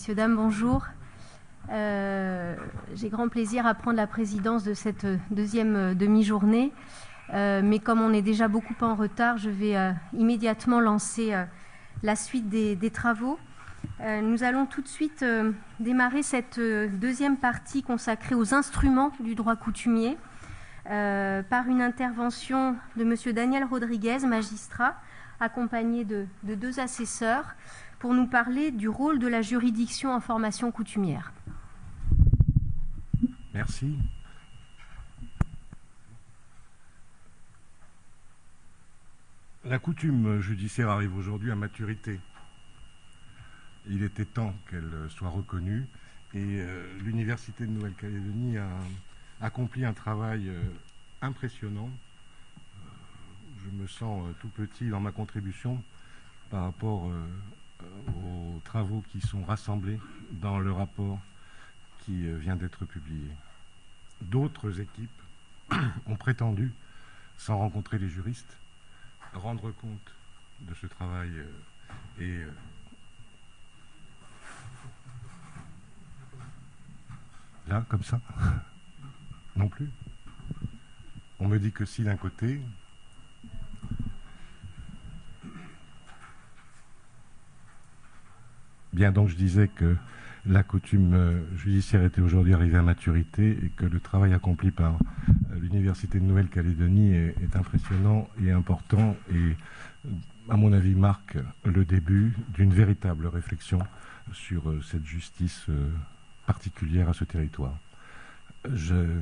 Messieurs, dames, bonjour. J'ai grand plaisir à prendre la présidence de cette deuxième demi-journée. Mais comme on est déjà beaucoup en retard, je vais immédiatement lancer la suite des travaux. Nous allons tout de suite démarrer cette deuxième partie consacrée aux instruments du droit coutumier par une intervention de M. Daniel Rodriguez, magistrat, accompagné de deux assesseurs, pour nous parler du rôle de la juridiction en formation coutumière. Merci. La coutume judiciaire arrive aujourd'hui à maturité. Il était temps qu'elle soit reconnue et l'Université de Nouvelle-Calédonie a accompli un travail impressionnant. Je me sens tout petit dans ma contribution par rapport aux travaux qui sont rassemblés dans le rapport qui vient d'être publié. D'autres équipes ont prétendu, sans rencontrer les juristes, rendre compte de ce travail et là, comme ça, non plus. On me dit que si d'un côté. Bien, donc je disais que la coutume judiciaire était aujourd'hui arrivée à maturité et que le travail accompli par l'Université de Nouvelle-Calédonie est impressionnant et important et, à mon avis, marque le début d'une véritable réflexion sur cette justice particulière à ce territoire. Je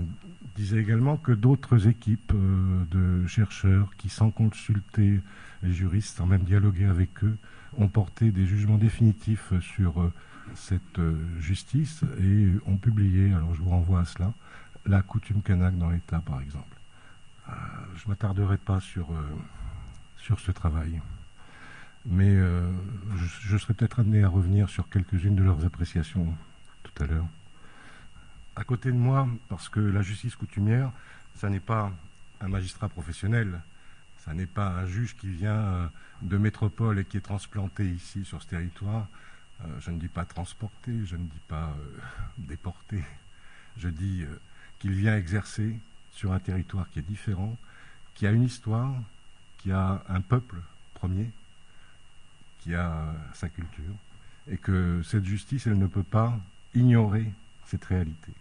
disais également que d'autres équipes de chercheurs qui, sans consulter les juristes, sans même dialoguer avec eux, ont porté des jugements définitifs sur cette justice et ont publié, alors je vous renvoie à cela, la coutume kanak dans l'État, par exemple. Je ne m'attarderai pas sur ce travail, mais je serai peut-être amené à revenir sur quelques-unes de leurs appréciations tout à l'heure. À côté de moi, parce que la justice coutumière, ça n'est pas un magistrat professionnel, ça n'est pas un juge qui vient de métropole et qui est transplanté ici sur ce territoire. Je ne dis pas transporté, je ne dis pas déporté, je dis qu'il vient exercer sur un territoire qui est différent, qui a une histoire, qui a un peuple premier, qui a sa culture, et que cette justice, elle ne peut pas ignorer cette réalité.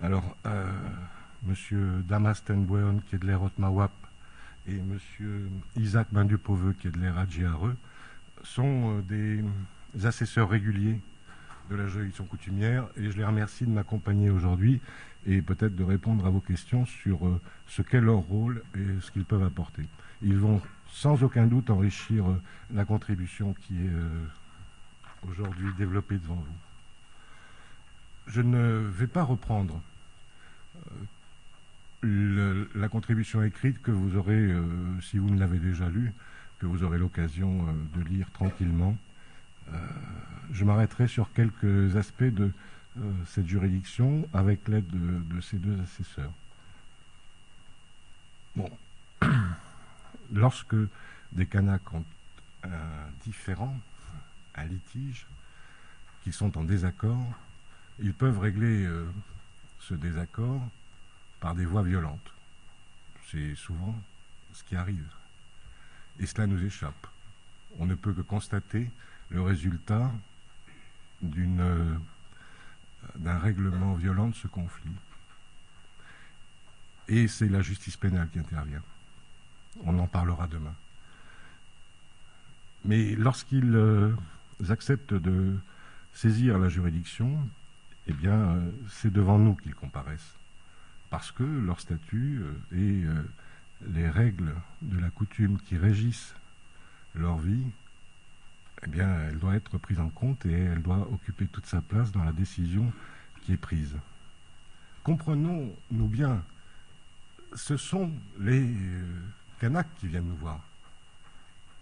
Alors, M. Damas Tenboeon, qui est de l'Air Haute-Mawap, et M. Isaac Bandupoveux, qui est de l'Air Adjiareux, sont des assesseurs réguliers de la juridiction coutumière, et je les remercie de m'accompagner aujourd'hui et peut-être de répondre à vos questions sur ce qu'est leur rôle et ce qu'ils peuvent apporter. Ils vont sans aucun doute enrichir la contribution qui est aujourd'hui développée devant vous. Je ne vais pas reprendre la contribution écrite que vous aurez, si vous ne l'avez déjà lue, que vous aurez l'occasion de lire tranquillement. Je m'arrêterai sur quelques aspects de cette juridiction avec l'aide de ces deux assesseurs. Bon, lorsque des Kanaks ont un différend, un litige, qu'ils sont en désaccord, ils peuvent régler ce désaccord par des voies violentes. C'est souvent ce qui arrive. Et cela nous échappe. On ne peut que constater le résultat d'un règlement violent de ce conflit. Et c'est la justice pénale qui intervient. On en parlera demain. Mais lorsqu'ils acceptent de saisir la juridiction, eh bien, c'est devant nous qu'ils comparaissent. Parce que leur statut et les règles de la coutume qui régissent leur vie, eh bien, elle doit être prise en compte et elle doit occuper toute sa place dans la décision qui est prise. Comprenons-nous bien, ce sont les Kanaks qui viennent nous voir.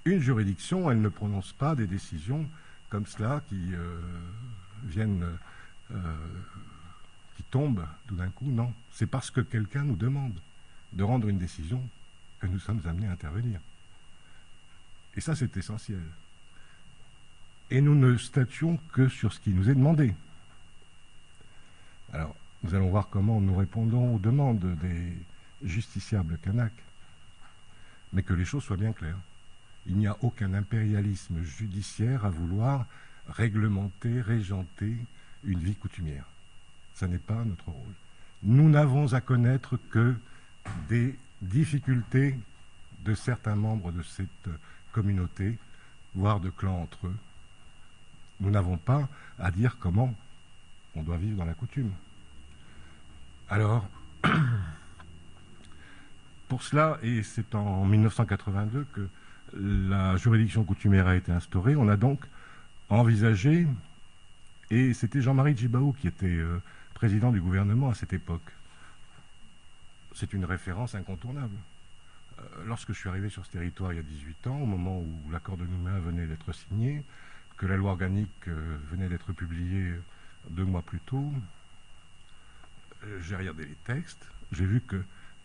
Une juridiction, elle ne prononce pas des décisions comme cela qui viennent, qui tombent tout d'un coup, non. C'est parce que quelqu'un nous demande de rendre une décision que nous sommes amenés à intervenir. Et ça, c'est essentiel. et nous ne statuons que sur ce qui nous est demandé. Alors, nous allons voir comment nous répondons aux demandes des justiciables kanaks, mais que les choses soient bien claires. Il n'y a aucun impérialisme judiciaire à vouloir réglementer, régenter une vie coutumière. Ce n'est pas notre rôle. Nous n'avons à connaître que des difficultés de certains membres de cette communauté, voire de clans entre eux. Nous n'avons pas à dire comment on doit vivre dans la coutume. Alors, pour cela, et c'est en 1982 que la juridiction coutumière a été instaurée, on a donc envisagé, et c'était Jean-Marie Djibaou qui était président du gouvernement à cette époque. C'est une référence incontournable. Lorsque je suis arrivé sur ce territoire il y a 18 ans, au moment où l'accord de Nouméa venait d'être signé, que la loi organique venait d'être publiée 2 mois plus tôt, j'ai regardé les textes, j'ai vu que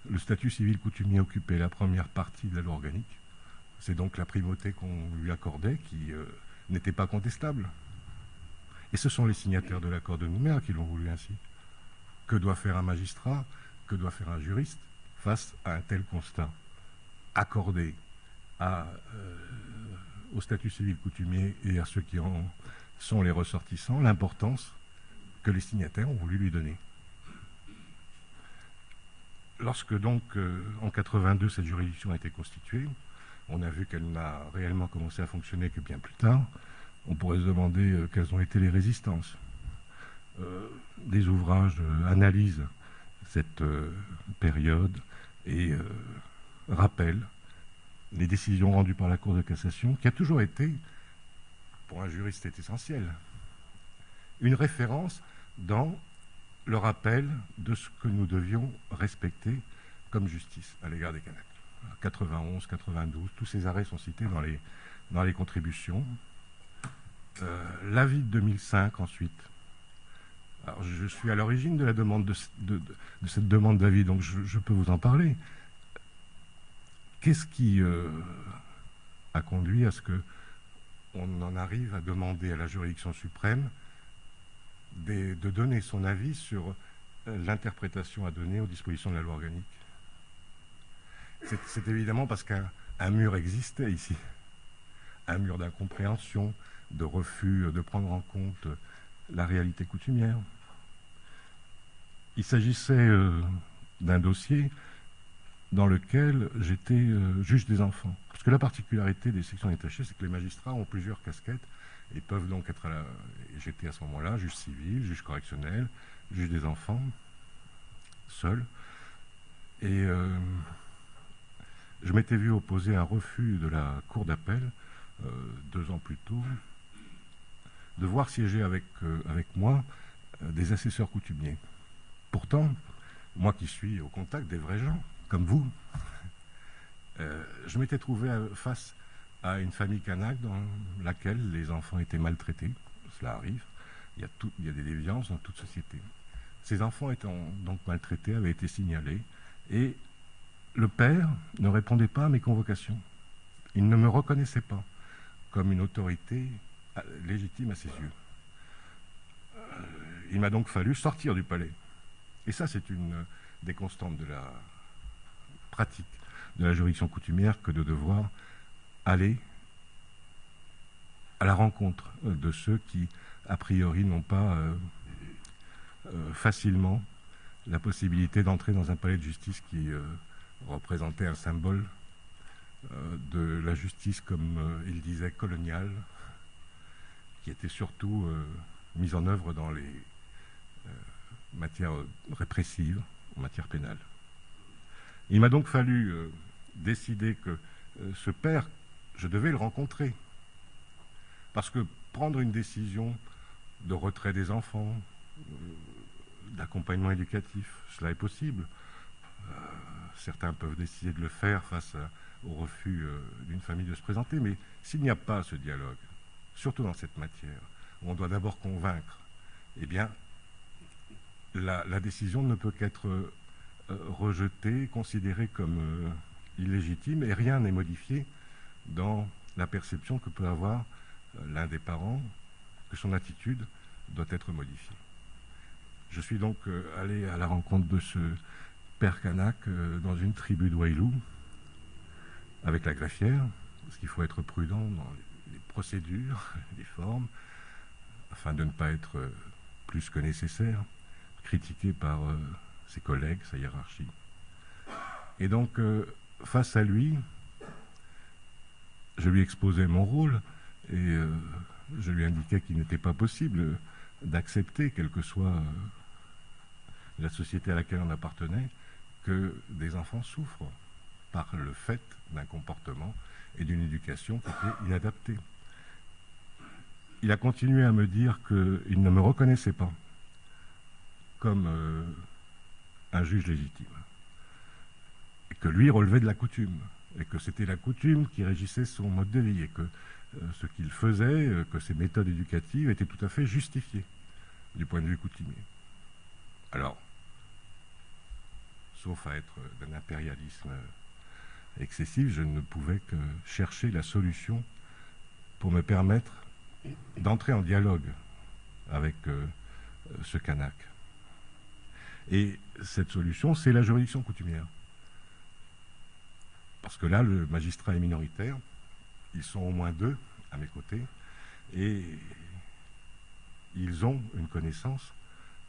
le statut civil coutumier occupait la première partie de la loi organique. C'est donc la primauté qu'on lui accordait qui n'était pas contestable. Et ce sont les signataires de l'accord de Nouméa qui l'ont voulu ainsi. Que doit faire un magistrat, que doit faire un juriste face à un tel constat? Accorder au statut civil coutumier et à ceux qui en sont les ressortissants l'importance que les signataires ont voulu lui donner. Lorsque donc, en 82, cette juridiction a été constituée, on a vu qu'elle n'a réellement commencé à fonctionner que bien plus tard. On pourrait se demander quelles ont été les résistances. Des ouvrages analysent cette période et rappellent les décisions rendues par la Cour de cassation, qui a toujours été, pour un juriste, c'est essentiel, une référence dans le rappel de ce que nous devions respecter comme justice à l'égard des Kanaks. 91, 92, tous ces arrêts sont cités dans les contributions. L'avis de 2005 ensuite. Alors, je suis à l'origine de la demande de cette demande d'avis, donc je peux vous en parler. Qu'est-ce qui a conduit à ce qu'on en arrive à demander à la juridiction suprême de donner son avis sur l'interprétation à donner aux dispositions de la loi organique? C'est évidemment parce qu'un mur existait ici, un mur d'incompréhension, de refus de prendre en compte la réalité coutumière. Il s'agissait d'un dossier dans lequel j'étais juge des enfants. Parce que la particularité des sections détachées, c'est que les magistrats ont plusieurs casquettes et peuvent donc être j'étais à ce moment-là juge civil, juge correctionnel, juge des enfants, seul. Et je m'étais vu opposer un refus de la cour d'appel 2 ans plus tôt de voir siéger avec moi des assesseurs coutumiers. Pourtant, moi qui suis au contact des vrais gens, comme vous, je m'étais trouvé face à une famille kanak dans laquelle les enfants étaient maltraités. Cela arrive, il y a des déviances dans toute société. Ces enfants étant donc maltraités avaient été signalés et le père ne répondait pas à mes convocations. Il ne me reconnaissait pas comme une autorité légitime à ses yeux. Il m'a donc fallu sortir du palais. Et ça, c'est une des constantes de la pratique de la juridiction coutumière que de devoir aller à la rencontre de ceux qui, a priori, n'ont pas facilement la possibilité d'entrer dans un palais de justice qui représentait un symbole de la justice, comme il disait, coloniale, qui était surtout mise en œuvre dans les matières répressives, en matière pénale. Il m'a donc fallu décider que ce père, je devais le rencontrer. Parce que prendre une décision de retrait des enfants, d'accompagnement éducatif, cela est possible. Certains peuvent décider de le faire face au refus d'une famille de se présenter, mais s'il n'y a pas ce dialogue, surtout dans cette matière, où on doit d'abord convaincre, eh bien, la décision ne peut qu'être rejetée, considérée comme illégitime, et rien n'est modifié dans la perception que peut avoir l'un des parents, que son attitude doit être modifiée. Je suis donc allé à la rencontre de ce père Kanak dans une tribu de Wailou, avec la greffière, parce qu'il faut être prudent dans les procédures, les formes, afin de ne pas être plus que nécessaire, critiqué par ses collègues, sa hiérarchie. Et donc, face à lui, je lui exposais mon rôle et je lui indiquais qu'il n'était pas possible d'accepter, quelle que soit la société à laquelle on appartenait, que des enfants souffrent par le fait d'un comportement et d'une éducation qui était inadaptée. Il a continué à me dire qu'il ne me reconnaissait pas comme un juge légitime, et que lui relevait de la coutume, et que c'était la coutume qui régissait son mode de vie, et que ce qu'il faisait, que ses méthodes éducatives étaient tout à fait justifiées du point de vue coutumier. Alors, sauf à être d'un impérialisme excessif, je ne pouvais que chercher la solution pour me permettre d'entrer en dialogue avec ce Kanak. Et cette solution, c'est la juridiction coutumière. Parce que là, le magistrat est minoritaire, ils sont au moins 2 à mes côtés, et ils ont une connaissance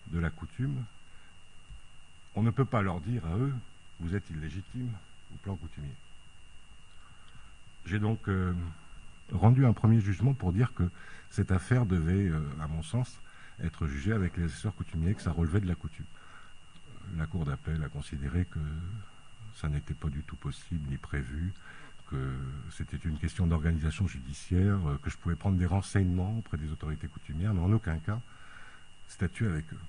de la coutume. On ne peut pas leur dire à eux, vous êtes illégitime au plan coutumier. J'ai donc rendu un premier jugement pour dire que cette affaire devait, à mon sens, être jugée avec les assesseurs coutumiers, que ça relevait de la coutume. La Cour d'appel a considéré que ça n'était pas du tout possible ni prévu, que c'était une question d'organisation judiciaire, que je pouvais prendre des renseignements auprès des autorités coutumières, mais en aucun cas statuer avec eux.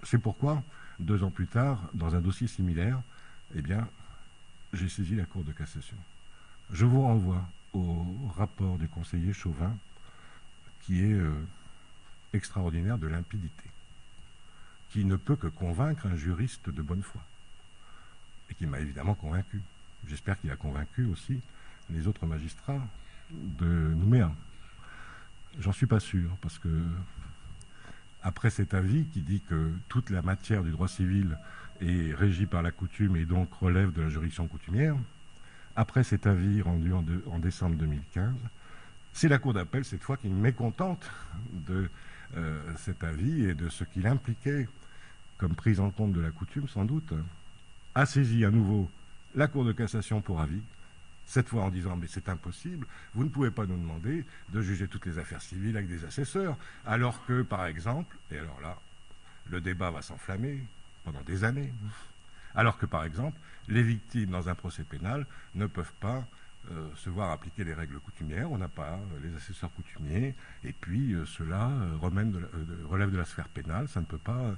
C'est pourquoi, 2 ans plus tard, dans un dossier similaire, eh bien, j'ai saisi la Cour de cassation. Je vous renvoie au rapport du conseiller Chauvin, qui est extraordinaire de limpidité, qui ne peut que convaincre un juriste de bonne foi, et qui m'a évidemment convaincu. J'espère qu'il a convaincu aussi les autres magistrats de Nouméa. J'en suis pas sûr, parce que après cet avis qui dit que toute la matière du droit civil est régie par la coutume et donc relève de la juridiction coutumière, après cet avis rendu en décembre 2015, c'est la Cour d'appel cette fois qui est mécontente de cet avis et de ce qu'il impliquait comme prise en compte de la coutume sans doute, a saisi à nouveau la Cour de cassation pour avis, cette fois en disant « mais c'est impossible, vous ne pouvez pas nous demander de juger toutes les affaires civiles avec des assesseurs, alors que, par exemple, et alors là, le débat va s'enflammer pendant des années, alors que, par exemple, les victimes dans un procès pénal ne peuvent pas se voir appliquer les règles coutumières, on n'a pas les assesseurs coutumiers, et puis cela relève de la sphère pénale, ça ne peut pas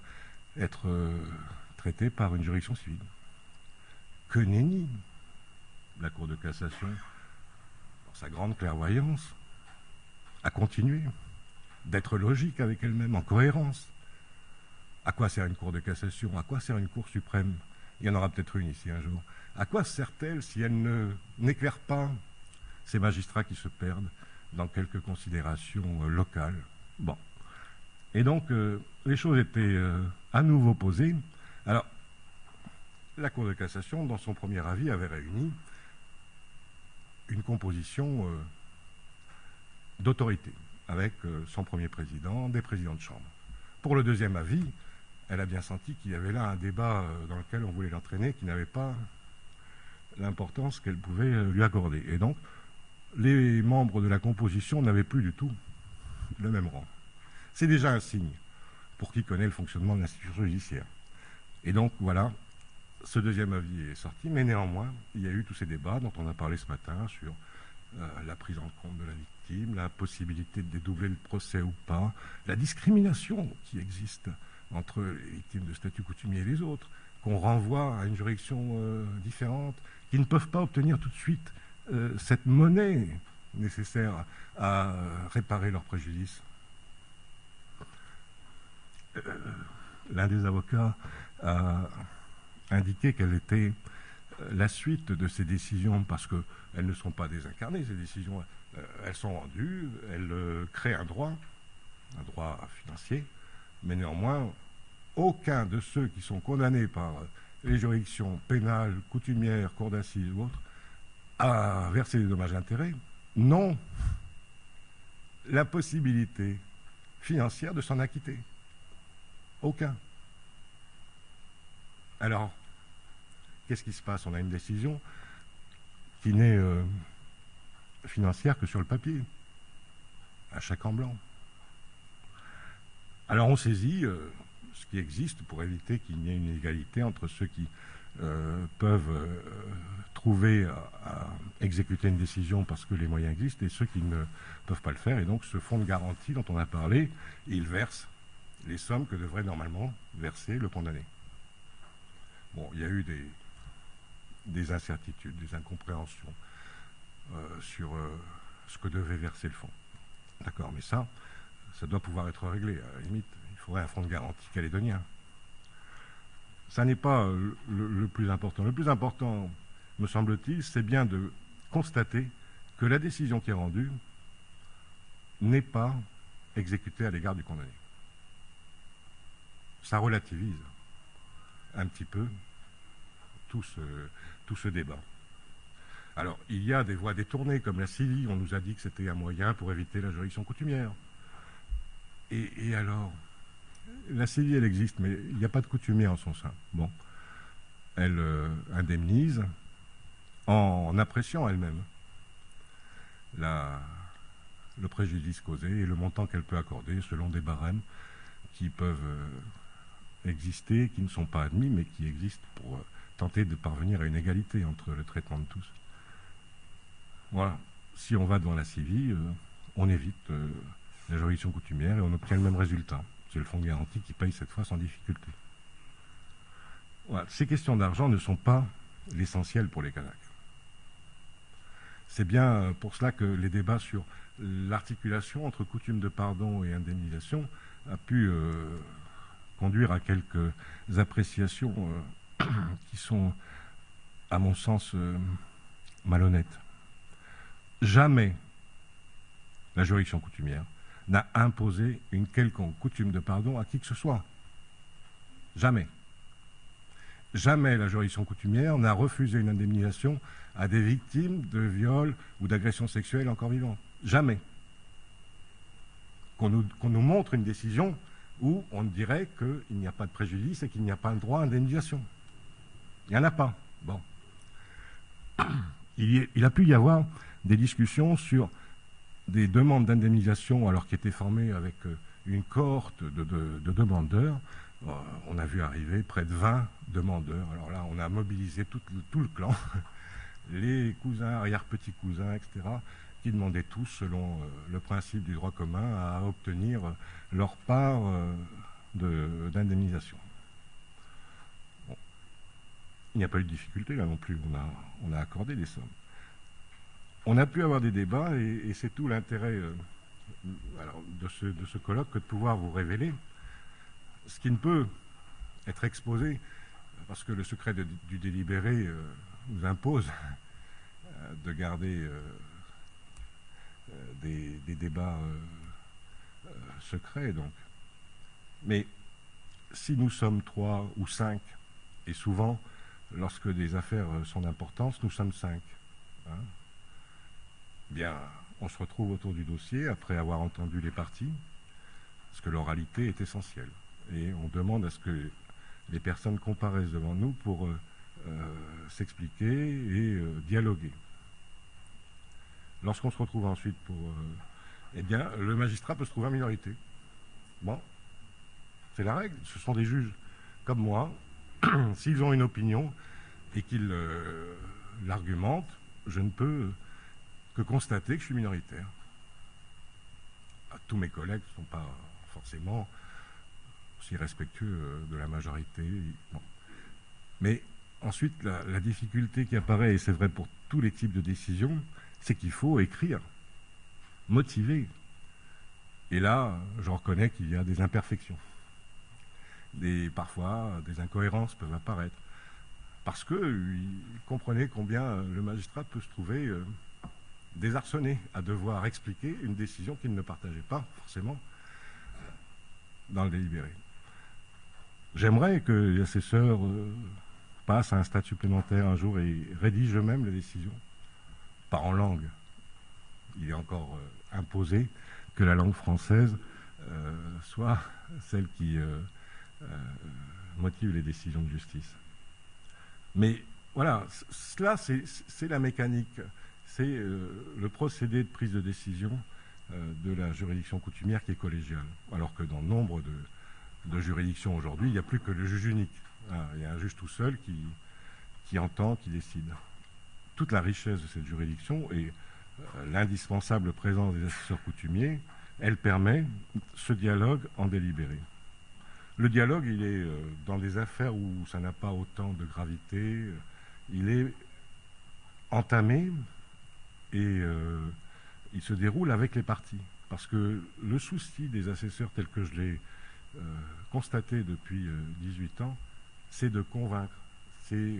être traité par une juridiction civile. Que nenni la Cour de cassation, dans sa grande clairvoyance, a continué d'être logique avec elle-même, en cohérence. À quoi sert une Cour de cassation? À quoi sert une Cour suprême? Il y en aura peut-être une ici un jour. À quoi sert-elle si elle n'éclaire pas ces magistrats qui se perdent dans quelques considérations locales? Bon. Et donc, les choses étaient à nouveau posées. Alors, la Cour de cassation, dans son premier avis, avait réuni une composition d'autorité, avec son premier président, des présidents de chambre. Pour le deuxième avis, elle a bien senti qu'il y avait là un débat dans lequel on voulait l'entraîner, qui n'avait pas l'importance qu'elle pouvait lui accorder. Et donc, les membres de la composition n'avaient plus du tout le même rang. C'est déjà un signe pour qui connaît le fonctionnement de l'institution judiciaire. Et donc, voilà, ce deuxième avis est sorti, mais néanmoins, il y a eu tous ces débats dont on a parlé ce matin sur la prise en compte de la victime, la possibilité de dédoubler le procès ou pas, la discrimination qui existe entre les victimes de statut coutumier et les autres, qu'on renvoie à une juridiction différente, qui ne peuvent pas obtenir tout de suite cette monnaie nécessaire à réparer leurs préjudices. L'un des avocats a indiqué quelle était la suite de ces décisions, parce qu'elles ne sont pas désincarnées, ces décisions, elles sont rendues, elles créent un droit financier, mais néanmoins, aucun de ceux qui sont condamnés par les juridictions pénales, coutumières, cours d'assises ou autres, à verser des dommages et intérêts, n'ont la possibilité financière de s'en acquitter. Aucun. Alors, qu'est-ce qui se passe? On a une décision qui n'est financière que sur le papier, un chèque en blanc. Alors on saisit ce qui existe pour éviter qu'il y ait une inégalité entre ceux qui peuvent trouver à exécuter une décision parce que les moyens existent et ceux qui ne peuvent pas le faire. Et donc ce fonds de garantie dont on a parlé, il verse les sommes que devrait normalement verser le condamné. Bon, il y a eu des incertitudes, des incompréhensions sur ce que devait verser le fonds. D'accord, mais ça doit pouvoir être réglé. À la limite, il faudrait un fonds de garantie calédonien. Ça n'est pas le plus important. Le plus important, me semble-t-il, c'est bien de constater que la décision qui est rendue n'est pas exécutée à l'égard du condamné. Ça relativise un petit peu tout ce débat. Alors, il y a des voies détournées, comme la CIVI. On nous a dit que c'était un moyen pour éviter la juridiction coutumière. Et alors, la CIVI, elle existe, mais il n'y a pas de coutumier en son sein. Bon, elle indemnise en appréciant elle-même le préjudice causé et le montant qu'elle peut accorder selon des barèmes qui peuvent exister, qui ne sont pas admis, mais qui existent pour tenter de parvenir à une égalité entre le traitement de tous. Voilà. Si on va devant la CIVI, on évite la juridiction coutumière et on obtient le même résultat. C'est le fonds de garantie qui paye cette fois sans difficulté. Voilà. Ces questions d'argent ne sont pas l'essentiel pour les Kanaks. C'est bien pour cela que les débats sur l'articulation entre coutume de pardon et indemnisation a pu conduire à quelques appréciations qui sont, à mon sens, malhonnêtes. Jamais la juridiction coutumière n'a imposé une quelconque coutume de pardon à qui que ce soit. Jamais. Jamais la juridiction coutumière n'a refusé une indemnisation à des victimes de viols ou d'agressions sexuelles encore vivantes. Jamais. Qu'on nous montre une décision où on dirait qu'il n'y a pas de préjudice et qu'il n'y a pas un droit à indemnisation. Il n'y en a pas. Bon. Il a pu y avoir des discussions sur des demandes d'indemnisation alors qui étaient formées avec une cohorte de demandeurs. On a vu arriver près de 20 demandeurs. Alors là, on a mobilisé tout le clan, les cousins, arrière-petits-cousins, etc., qui demandaient tous, selon le principe du droit commun, à obtenir leur part d'indemnisation. Bon. Il n'y a pas eu de difficulté là non plus, on a accordé des sommes. On a pu avoir des débats et c'est tout l'intérêt de ce colloque que de pouvoir vous révéler ce qui ne peut être exposé, parce que le secret du délibéré nous impose de garder des débats secrets. Donc. Mais si nous sommes 3 ou 5, et souvent, lorsque des affaires sont d'importance, nous sommes 5, hein, bien, on se retrouve autour du dossier après avoir entendu les parties, parce que l'oralité est essentielle. Et on demande à ce que les personnes comparaissent devant nous pour s'expliquer et dialoguer. Lorsqu'on se retrouve ensuite eh bien, le magistrat peut se trouver en minorité. Bon, c'est la règle. Ce sont des juges comme moi. S'ils ont une opinion et qu'ils l'argumentent, je ne peux que constater que je suis minoritaire. Tous mes collègues ne sont pas forcément aussi respectueux de la majorité. Bon. Mais ensuite, la difficulté qui apparaît, et c'est vrai pour tous les types de décisions, c'est qu'il faut écrire, motiver. Et là, je reconnais qu'il y a des imperfections. Parfois, des incohérences peuvent apparaître. parce qu'il comprenait combien le magistrat peut se trouver désarçonné à devoir expliquer une décision qu'il ne partageait pas forcément dans le délibéré. J'aimerais que les assesseurs passent à un stade supplémentaire un jour et rédigent eux-mêmes les décisions, pas en langue. Il est encore imposé que la langue française soit celle qui motive les décisions de justice. Mais voilà, cela c'est la mécanique, c'est le procédé de prise de décision de la juridiction coutumière qui est collégiale. Alors que dans nombre de juridictions aujourd'hui, il n'y a plus que le juge unique. Il y a un juge tout seul qui entend, qui décide. Toute la richesse de cette juridiction et l'indispensable présence des assesseurs coutumiers, elle permet ce dialogue en délibéré. Le dialogue, il est dans des affaires où ça n'a pas autant de gravité, il est entamé et il se déroule avec les parties. Parce que le souci des assesseurs tel que je l'ai constaté depuis 18 ans, c'est de convaincre, c'est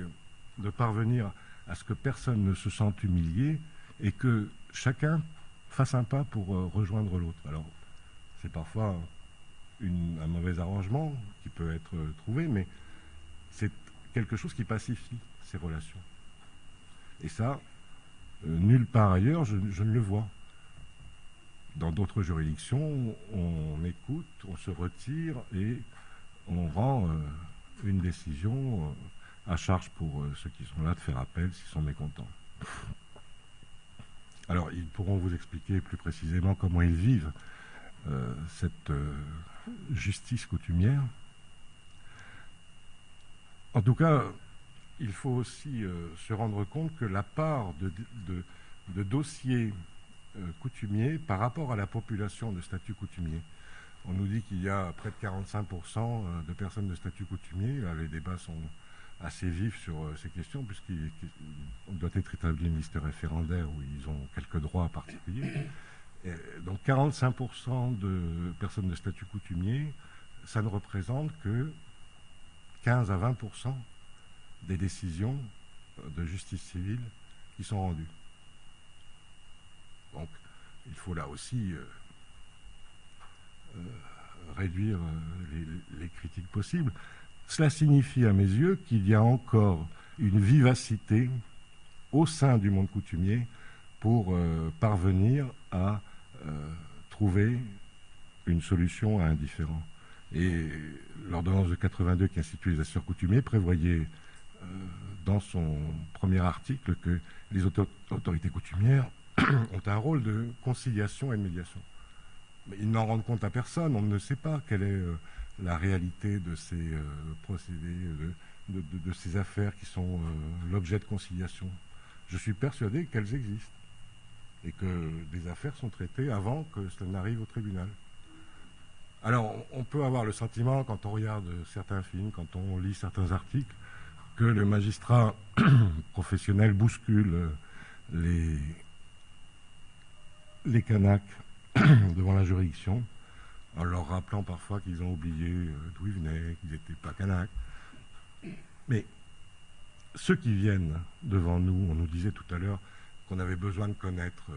de parvenir à ce que personne ne se sente humilié et que chacun fasse un pas pour rejoindre l'autre. Alors, c'est parfois un mauvais arrangement qui peut être trouvé, mais c'est quelque chose qui pacifie ces relations. Et ça, nulle part ailleurs, je ne le vois. Dans d'autres juridictions, on écoute, on se retire et on rend une décision à charge pour ceux qui sont là de faire appel s'ils sont mécontents. Alors, ils pourront vous expliquer plus précisément comment ils vivent cette justice coutumière. En tout cas, il faut aussi se rendre compte que la part de dossiers coutumiers par rapport à la population de statut coutumier. On nous dit qu'il y a près de 45% de personnes de statut coutumier. Là, les débats sont assez vifs sur ces questions, puisqu'on doit être établi une liste référendaire où ils ont quelques droits particuliers. Et donc 45% de personnes de statut coutumier, ça ne représente que 15 à 20% des décisions de justice civile qui sont rendues. Donc, il faut là aussi réduire les critiques possibles. Cela signifie à mes yeux qu'il y a encore une vivacité au sein du monde coutumier pour parvenir à trouver une solution à un différend. Et l'ordonnance de 82 qui institue les assesseurs coutumiers prévoyait dans son premier article que les autorités coutumières ont un rôle de conciliation et de médiation. Mais ils n'en rendent compte à personne, on ne sait pas quelle est la réalité de ces procédés, de ces affaires qui sont l'objet de conciliation. Je suis persuadé qu'elles existent et que des affaires sont traitées avant que cela n'arrive au tribunal. Alors, on peut avoir le sentiment, quand on regarde certains films, quand on lit certains articles, que le magistrat professionnel bouscule les canaques devant la juridiction, en leur rappelant parfois qu'ils ont oublié d'où ils venaient, qu'ils n'étaient pas canaques. Mais ceux qui viennent devant nous, on nous disait tout à l'heure qu'on avait besoin de connaître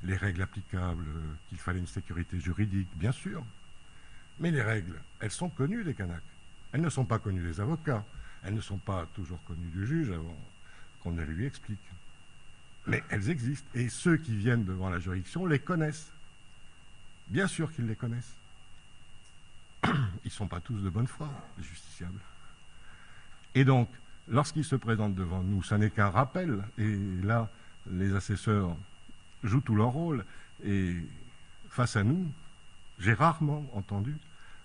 les règles applicables, qu'il fallait une sécurité juridique, bien sûr. Mais les règles, elles sont connues des canaques. Elles ne sont pas connues des avocats. Elles ne sont pas toujours connues du juge avant qu'on ne lui explique. Mais elles existent. Et ceux qui viennent devant la juridiction les connaissent. Bien sûr qu'ils les connaissent. Ils ne sont pas tous de bonne foi, les justiciables. Et donc, lorsqu'ils se présentent devant nous, ça n'est qu'un rappel. Et là, les assesseurs jouent tout leur rôle. Et face à nous, j'ai rarement entendu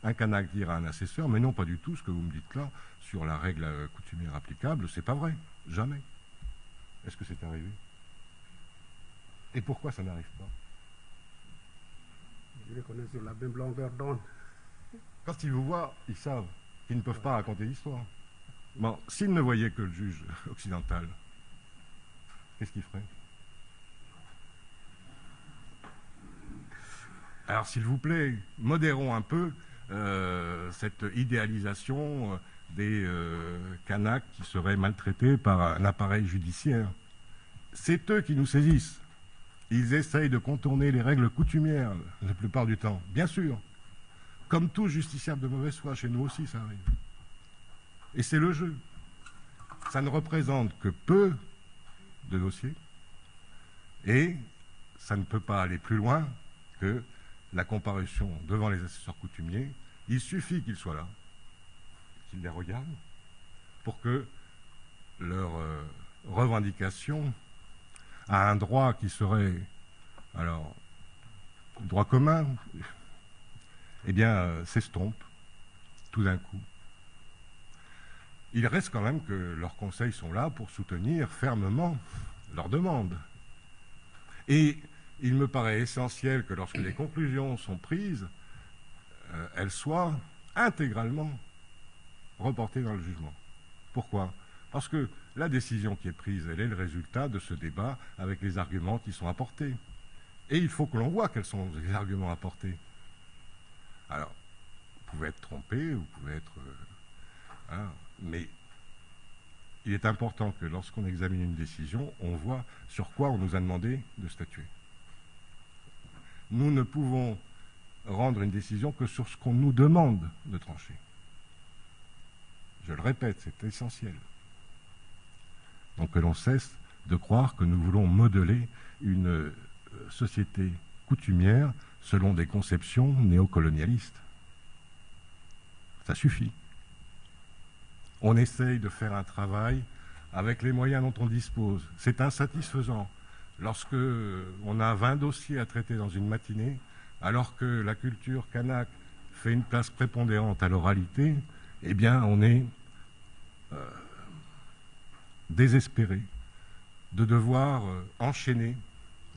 un canaque dire à un assesseur « Mais non, pas du tout, ce que vous me dites là, sur la règle coutumière applicable, c'est pas vrai. Jamais. » Est-ce que c'est arrivé? Et pourquoi ça n'arrive pas? Je les connais sur la même longueur d'onde. Quand ils vous voient, ils savent qu'ils ne peuvent pas raconter l'histoire. Bon, s'ils ne voyaient que le juge occidental, qu'est-ce qu'ils feraient? Alors, s'il vous plaît, modérons un peu cette idéalisation des Kanaks qui seraient maltraités par un appareil judiciaire. C'est eux qui nous saisissent. Ils essayent de contourner les règles coutumières la plupart du temps, bien sûr. Comme tout justiciable de mauvaise foi, chez nous aussi ça arrive. Et c'est le jeu. Ça ne représente que peu de dossiers et ça ne peut pas aller plus loin que la comparution devant les assesseurs coutumiers. Il suffit qu'ils soient là, qu'ils les regardent, pour que leur revendication à un droit qui serait, alors, droit commun, eh bien, s'estompe tout d'un coup. Il reste quand même que leurs conseils sont là pour soutenir fermement leurs demandes. Et il me paraît essentiel que lorsque les conclusions sont prises, elles soient intégralement reportées dans le jugement. Pourquoi ? Parce que la décision qui est prise, elle est le résultat de ce débat avec les arguments qui sont apportés. Et il faut que l'on voit quels sont les arguments apportés. Alors, vous pouvez être trompé, vous pouvez être... mais il est important que lorsqu'on examine une décision, on voit sur quoi on nous a demandé de statuer. Nous ne pouvons rendre une décision que sur ce qu'on nous demande de trancher. Je le répète, c'est essentiel. Donc que l'on cesse de croire que nous voulons modeler une société coutumière selon des conceptions néocolonialistes. Ça suffit. On essaye de faire un travail avec les moyens dont on dispose. C'est insatisfaisant. Lorsque on a 20 dossiers à traiter dans une matinée, alors que la culture kanak fait une place prépondérante à l'oralité, eh bien, on est désespéré de devoir enchaîner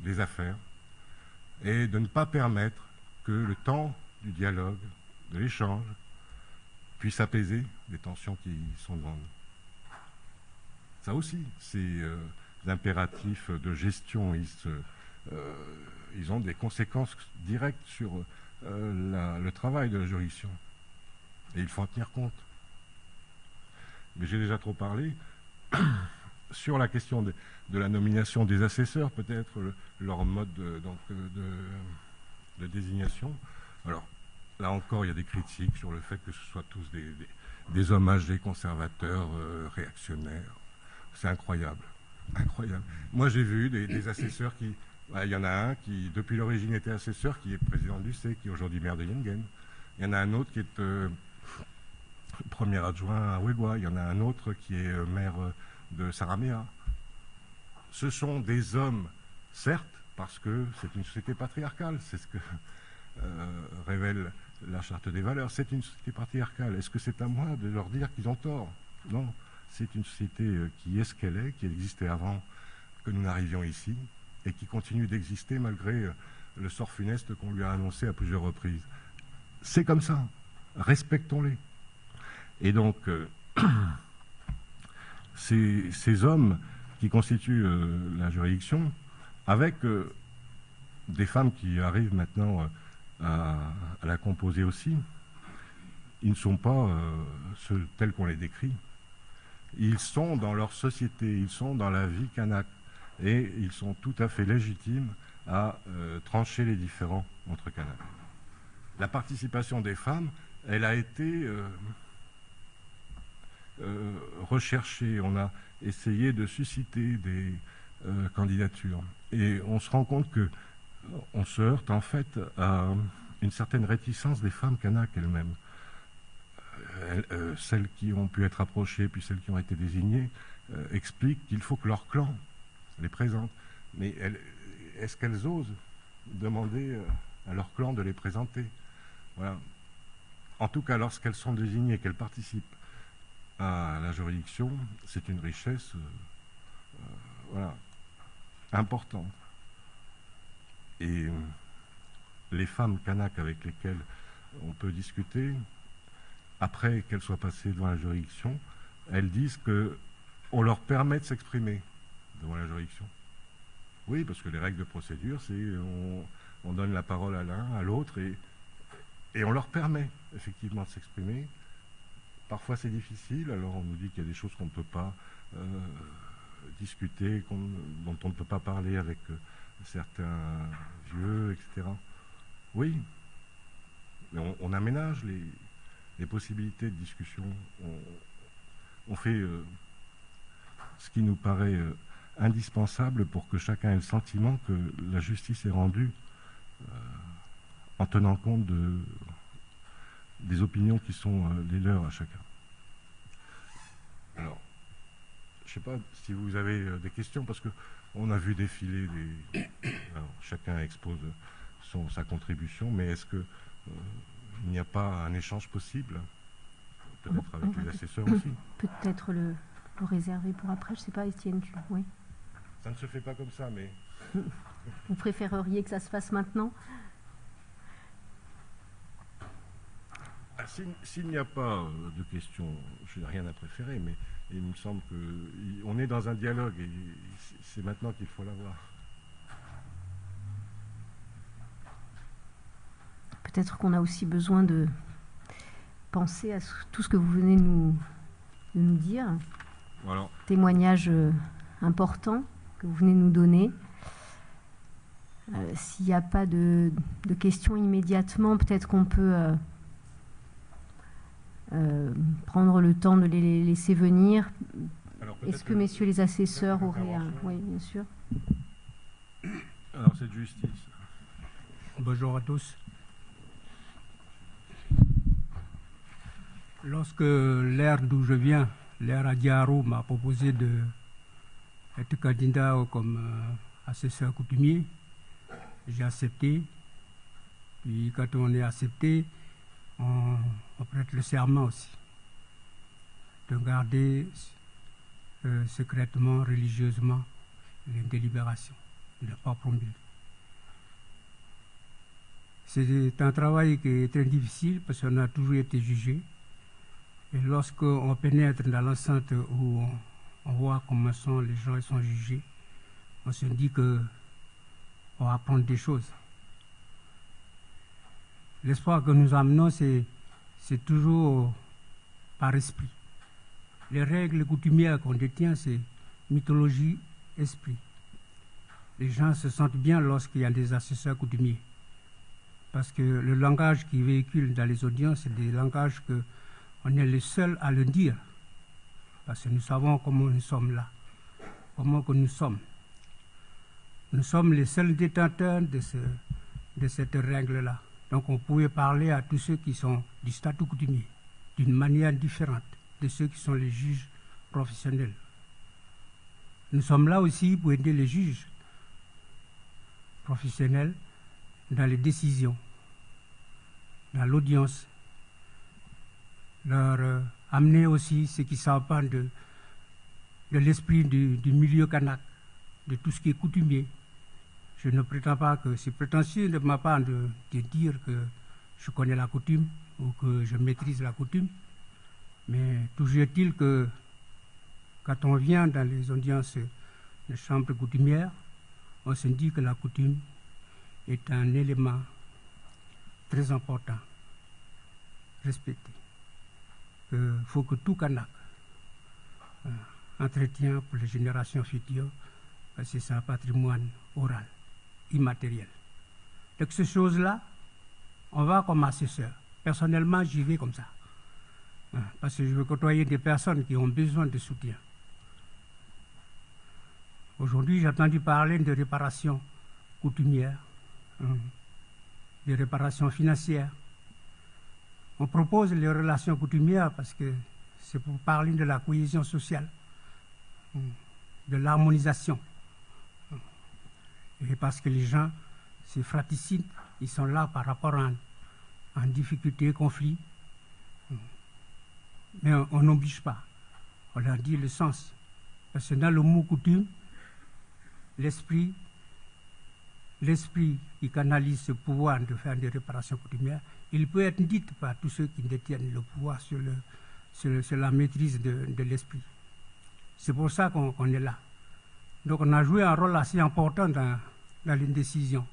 les affaires et de ne pas permettre que le temps du dialogue, de l'échange, puisse apaiser les tensions qui sont devant nous. Ça aussi, c'est impératifs de gestion. Ils ont des conséquences directes sur le travail de la juridiction. Et il faut en tenir compte. Mais j'ai déjà trop parlé. Sur la question de la nomination des assesseurs, peut-être leur mode de désignation. Alors, là encore, il y a des critiques sur le fait que ce soit tous des hommes âgés, conservateurs, réactionnaires. C'est incroyable. Incroyable. Moi, j'ai vu des assesseurs qui... Il y en a un qui, depuis l'origine, était assesseur, qui est président du C, qui est aujourd'hui maire de Yengen. Il y en a un autre qui est premier adjoint à Ouégoua. Il y en a un autre qui est maire de Saramea. Ce sont des hommes, certes, parce que c'est une société patriarcale. C'est ce que révèle la Charte des valeurs. C'est une société patriarcale. Est-ce que c'est à moi de leur dire qu'ils ont tort? Non. C'est une société qui est ce qu'elle est, qui existait avant que nous n'arrivions ici, et qui continue d'exister malgré le sort funeste qu'on lui a annoncé à plusieurs reprises. C'est comme ça. Respectons-les. Et donc, ces hommes qui constituent la juridiction, avec des femmes qui arrivent maintenant à la composer aussi, ils ne sont pas ceux tels qu'on les décrit. Ils sont dans leur société, ils sont dans la vie kanak, et ils sont tout à fait légitimes à trancher les différends entre kanaks. La participation des femmes, elle a été recherchée. On a essayé de susciter des candidatures. Et on se rend compte qu'on se heurte en fait à une certaine réticence des femmes kanak elles-mêmes. Celles qui ont pu être approchées, puis celles qui ont été désignées, expliquent qu'il faut que leur clan les présente. Mais est-ce qu'elles osent demander à leur clan de les présenter? Voilà. En tout cas, lorsqu'elles sont désignées, qu'elles participent à la juridiction, c'est une richesse voilà, importante. Et les femmes kanak avec lesquelles on peut discuter, après qu'elles soient passées devant la juridiction, elles disent qu'on leur permet de s'exprimer devant la juridiction. Oui, parce que les règles de procédure, c'est on donne la parole à l'un, à l'autre, et on leur permet effectivement de s'exprimer parfois c'est difficile, alors on nous dit qu'il y a des choses qu'on ne peut pas discuter, dont on ne peut pas parler avec certains vieux, etc. Oui, mais on aménage les possibilités de discussion. On fait ce qui nous paraît indispensable pour que chacun ait le sentiment que la justice est rendue en tenant compte des opinions qui sont les leurs à chacun. Alors, je ne sais pas si vous avez des questions, parce qu'on a vu défiler alors, chacun expose sa contribution, mais est-ce qu'il n'y a pas un échange possible, peut-être avec les assesseurs aussi? Peut-être le réserver pour après, je ne sais pas, Étienne, oui. Ça ne se fait pas comme ça, mais... Vous préféreriez que ça se fasse maintenant? S'il n'y a pas de questions, je n'ai rien à préférer, mais il me semble qu'on est dans un dialogue et c'est maintenant qu'il faut l'avoir. Peut-être qu'on a aussi besoin de penser à tout ce que vous venez de nous dire. Alors, témoignage important que vous venez de nous donner. S'il n'y a pas de questions immédiatement, peut-être qu'on peut prendre le temps de les laisser venir. Est-ce que messieurs les assesseurs auraient un... Oui, bien sûr. Alors, cette justice. Bonjour à tous. Lorsque l'aire d'où je viens, l'aire à Diaro, m'a proposé d'être candidat comme assesseur coutumier, j'ai accepté. Puis quand on est accepté, on prête le serment aussi de garder secrètement, religieusement les délibérations, de ne pas promulguer. C'est un travail qui est très difficile parce qu'on a toujours été jugé. Et lorsqu'on pénètre dans l'enceinte où on voit comment sont les gens sont jugés, on se dit qu'on va apprendre des choses. L'espoir que nous amenons, c'est toujours par esprit. Les règles coutumières qu'on détient, c'est mythologie, esprit. Les gens se sentent bien lorsqu'il y a des assesseurs coutumiers. Parce que le langage qui véhicule dans les audiences, c'est des langages qu'on est les seuls à le dire. Parce que nous savons comment nous sommes là. Comment que nous sommes. Nous sommes les seuls détenteurs de cette règle-là. Donc on pouvait parler à tous ceux qui sont du statut coutumier d'une manière différente de ceux qui sont les juges professionnels. Nous sommes là aussi pour aider les juges professionnels dans les décisions, dans l'audience, leur amener aussi ce qui s'empare de l'esprit du milieu kanak, de tout ce qui est coutumier. Je ne prétends pas que c'est prétentieux de ma part de dire que je connais la coutume ou que je maîtrise la coutume, mais toujours est-il que quand on vient dans les audiences de chambres coutumières, on se dit que la coutume est un élément très important, respecté. Il faut que tout kanak entretient pour les générations futures, parce que c'est un patrimoine oral, immatériel. Donc ces choses-là, on va comme assesseur. Personnellement, j'y vais comme ça. Parce que je veux côtoyer des personnes qui ont besoin de soutien. Aujourd'hui, j'ai entendu parler de réparations coutumières, de réparations financières. On propose les relations coutumières parce que c'est pour parler de la cohésion sociale, de l'harmonisation. Et parce que les gens, c'est fratricide, ils sont là par rapport à en difficulté, conflit. Mais on n'oblige pas. On leur dit le sens. Parce que dans le mot coutume, l'esprit qui canalise ce pouvoir de faire des réparations coutumières, il peut être dit par tous ceux qui détiennent le pouvoir sur la maîtrise de l'esprit. C'est pour ça qu'on est là. Donc on a joué un rôle assez important dans les décisions,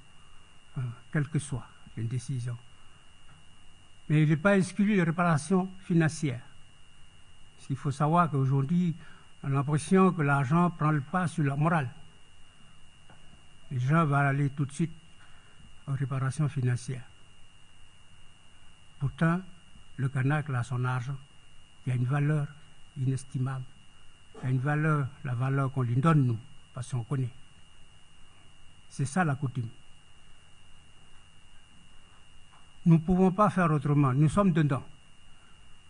quelles que soient les décisions. Mais il n'est pas exclu les réparations financières. Il faut savoir qu'aujourd'hui, on a l'impression que l'argent prend le pas sur la morale. Les gens vont aller tout de suite en réparation financière. Pourtant, le Kanak a son argent, il y a une valeur inestimable. Il y a une valeur, la valeur qu'on lui donne, nous, parce qu'on connaît. C'est ça la coutume. Nous ne pouvons pas faire autrement, nous sommes dedans.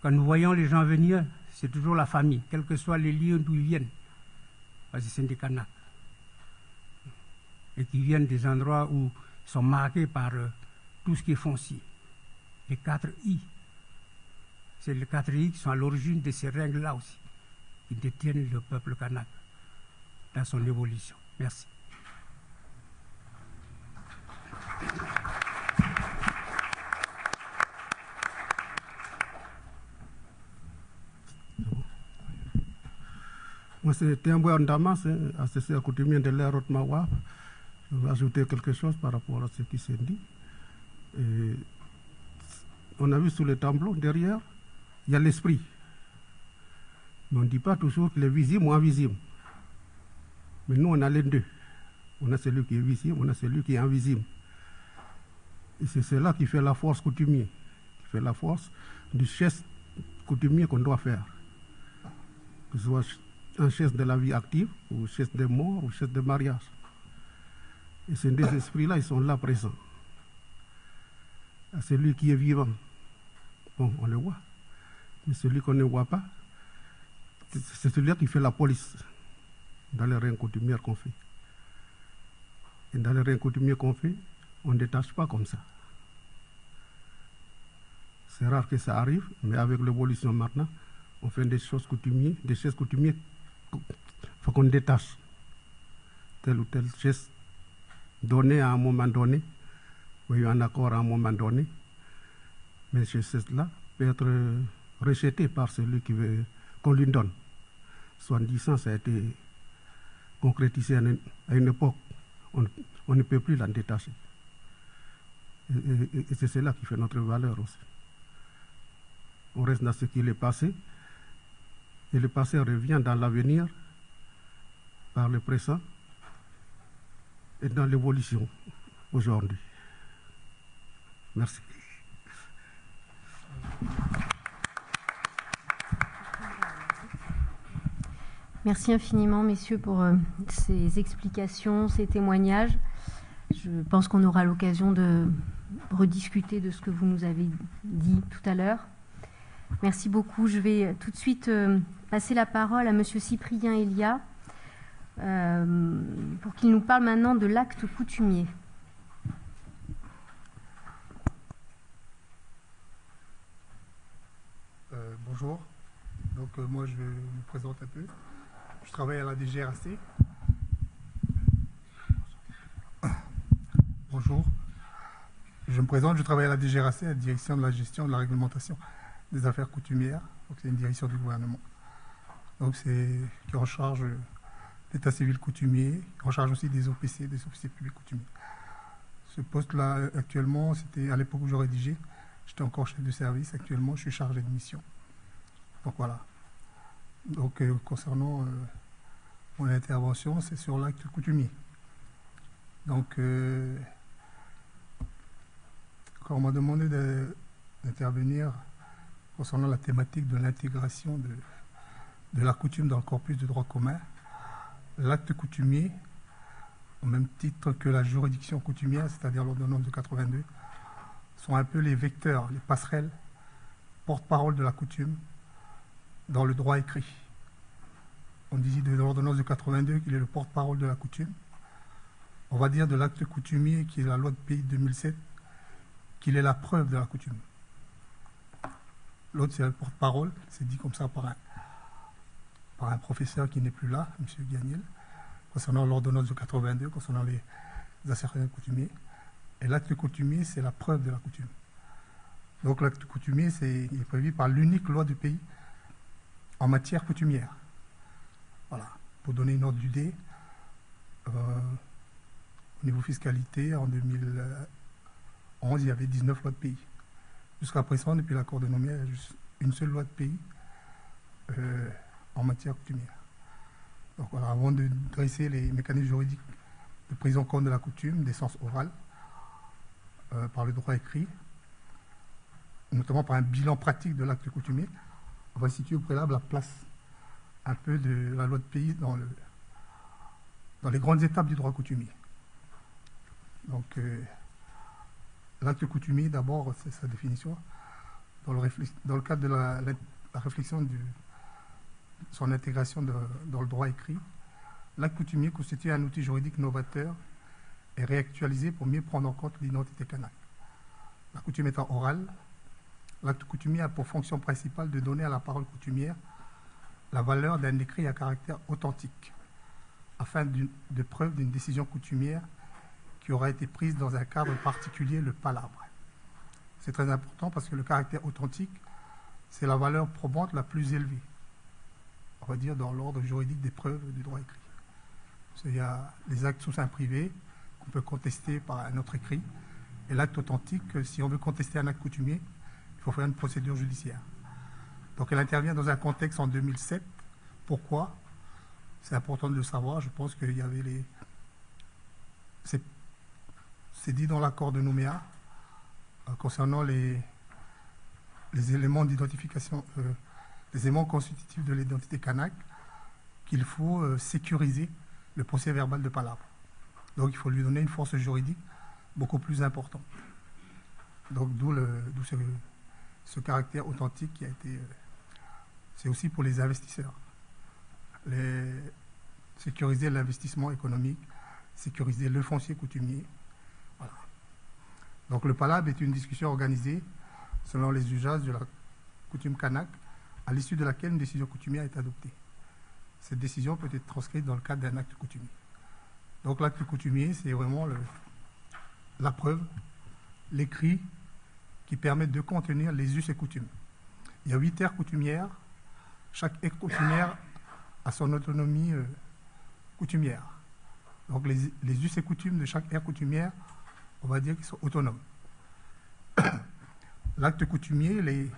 Quand nous voyons les gens venir, c'est toujours la famille, quels que soient les lieux d'où ils viennent, parce que c'est des Kanaks. Et qui viennent des endroits où ils sont marqués par tout ce qui est foncier. Les 4 I. C'est les 4 I qui sont à l'origine de ces règles-là aussi, qui détiennent le peuple kanak dans son évolution. Merci. Moi, c'est Tiamboué Andamas, assesseur coutumier de l'air Haute-Mawa. Je vais ajouter quelque chose par rapport à ce qui s'est dit. Et on a vu sur le tableau, derrière, il y a l'esprit. Mais on ne dit pas toujours qu'il est visible ou invisible. Mais nous, on a les deux. On a celui qui est visible, on a celui qui est invisible. Et c'est cela qui fait la force coutumier, qui fait la force du geste coutumier qu'on doit faire. Que ce soit un geste de la vie active, ou geste de mort, ou geste de mariage. Et ces deux esprits-là, ils sont là présents. À celui qui est vivant, bon, on le voit. Mais celui qu'on ne voit pas, c'est celui-là qui fait la police dans les reins coutumières qu'on fait. Et dans les reins coutumières qu'on fait, on ne détache pas comme ça. C'est rare que ça arrive, mais avec l'évolution maintenant, on fait des choses coutumières, il faut qu'on détache tel ou tel geste donné à un moment donné, ou un accord à un moment donné, mais ce geste-là peut être rejeté par celui qui veut qu'on lui donne. 70 ans, ça a été concrétisé à une époque, on ne peut plus l'en détacher. Et c'est cela qui fait notre valeur aussi. On reste dans ce qui est passé, et le passé revient dans l'avenir par le présent et dans l'évolution aujourd'hui. Merci. Merci infiniment, messieurs, pour ces explications, ces témoignages. Je pense qu'on aura l'occasion de rediscuter de ce que vous nous avez dit tout à l'heure. Merci beaucoup. Je vais tout de suite passer la parole à monsieur Cyprien Elia pour qu'il nous parle maintenant de l'acte coutumier. Bonjour. Donc moi je me présente un peu. Je travaille à la DGRAC. Bonjour. Je me présente, je travaille à la DGRAC, la direction de la gestion de la réglementation des affaires coutumières. Donc c'est une direction du gouvernement. Donc c'est qui en charge l'état civil coutumier, en charge aussi des OPC, des officiers publics coutumiers. Ce poste-là actuellement, c'était à l'époque où je rédigeais, j'étais encore chef de service. Actuellement, je suis chargé de mission. Donc voilà. Donc concernant mon intervention, c'est sur l'acte coutumier. Donc quand on m'a demandé d'intervenir concernant la thématique de l'intégration de la coutume dans le corpus de droit commun, l'acte coutumier, au même titre que la juridiction coutumière, c'est-à-dire l'ordonnance de 82, sont un peu les vecteurs, les passerelles, porte-parole de la coutume dans le droit écrit. On dit de l'ordonnance de 82 qu'il est le porte-parole de la coutume. On va dire de l'acte coutumier, qui est la loi de pays de 2007, qu'il est la preuve de la coutume. L'autre, c'est le porte-parole, c'est dit comme ça par un professeur qui n'est plus là, M. Gagnel, concernant l'ordonnance de 82, concernant les assertions coutumiers. Et l'acte coutumier, c'est la preuve de la coutume. Donc l'acte coutumier, il est prévu par l'unique loi du pays en matière coutumière. Voilà. Pour donner une ordre d'idée, au niveau fiscalité, en 2011, il y avait 19 lois de pays. Jusqu'à présent, depuis l'accord de Nouméa, il y a juste une seule loi de pays en matière coutumière. Donc voilà, avant de dresser les mécanismes juridiques de prise en compte de la coutume, d'essence orale, par le droit écrit, notamment par un bilan pratique de l'acte coutumier, on va situer au préalable la place un peu de la loi de pays dans les grandes étapes du droit coutumier. Donc, l'acte coutumier, d'abord, c'est sa définition. Dans le cadre de la réflexion de son intégration dans le droit écrit, l'acte coutumier constitue un outil juridique novateur et réactualisé pour mieux prendre en compte l'identité kanak. La coutume étant orale, l'acte coutumier a pour fonction principale de donner à la parole coutumière la valeur d'un écrit à caractère authentique, afin de preuve d'une décision coutumière qui aura été prise dans un cadre particulier, le palabre. C'est très important parce que le caractère authentique, c'est la valeur probante la plus élevée, on va dire dans l'ordre juridique des preuves du droit écrit. Il y a les actes sous seing privé qu'on peut contester par un autre écrit, et l'acte authentique, si on veut contester un acte coutumier, il faut faire une procédure judiciaire. Donc elle intervient dans un contexte en 2007. Pourquoi? C'est important de le savoir. Je pense qu'il y avait c'est dit dans l'accord de Nouméa concernant les éléments d'identification, les éléments constitutifs de l'identité kanak, qu'il faut sécuriser le procès verbal de palabre. Donc il faut lui donner une force juridique beaucoup plus importante. Donc d'où ce caractère authentique qui a été... c'est aussi pour les investisseurs. Sécuriser l'investissement économique, sécuriser le foncier coutumier. Voilà. Donc le palabre est une discussion organisée selon les usages de la coutume kanak, à l'issue de laquelle une décision coutumière est adoptée. Cette décision peut être transcrite dans le cadre d'un acte coutumier. Donc l'acte coutumier, c'est vraiment la preuve, l'écrit qui permet de contenir les us et coutumes. Il y a 8 aires coutumières. Chaque aire coutumière a son autonomie coutumière. Donc les us et coutumes de chaque aire coutumière, on va dire qu'ils sont autonomes. L'acte coutumier,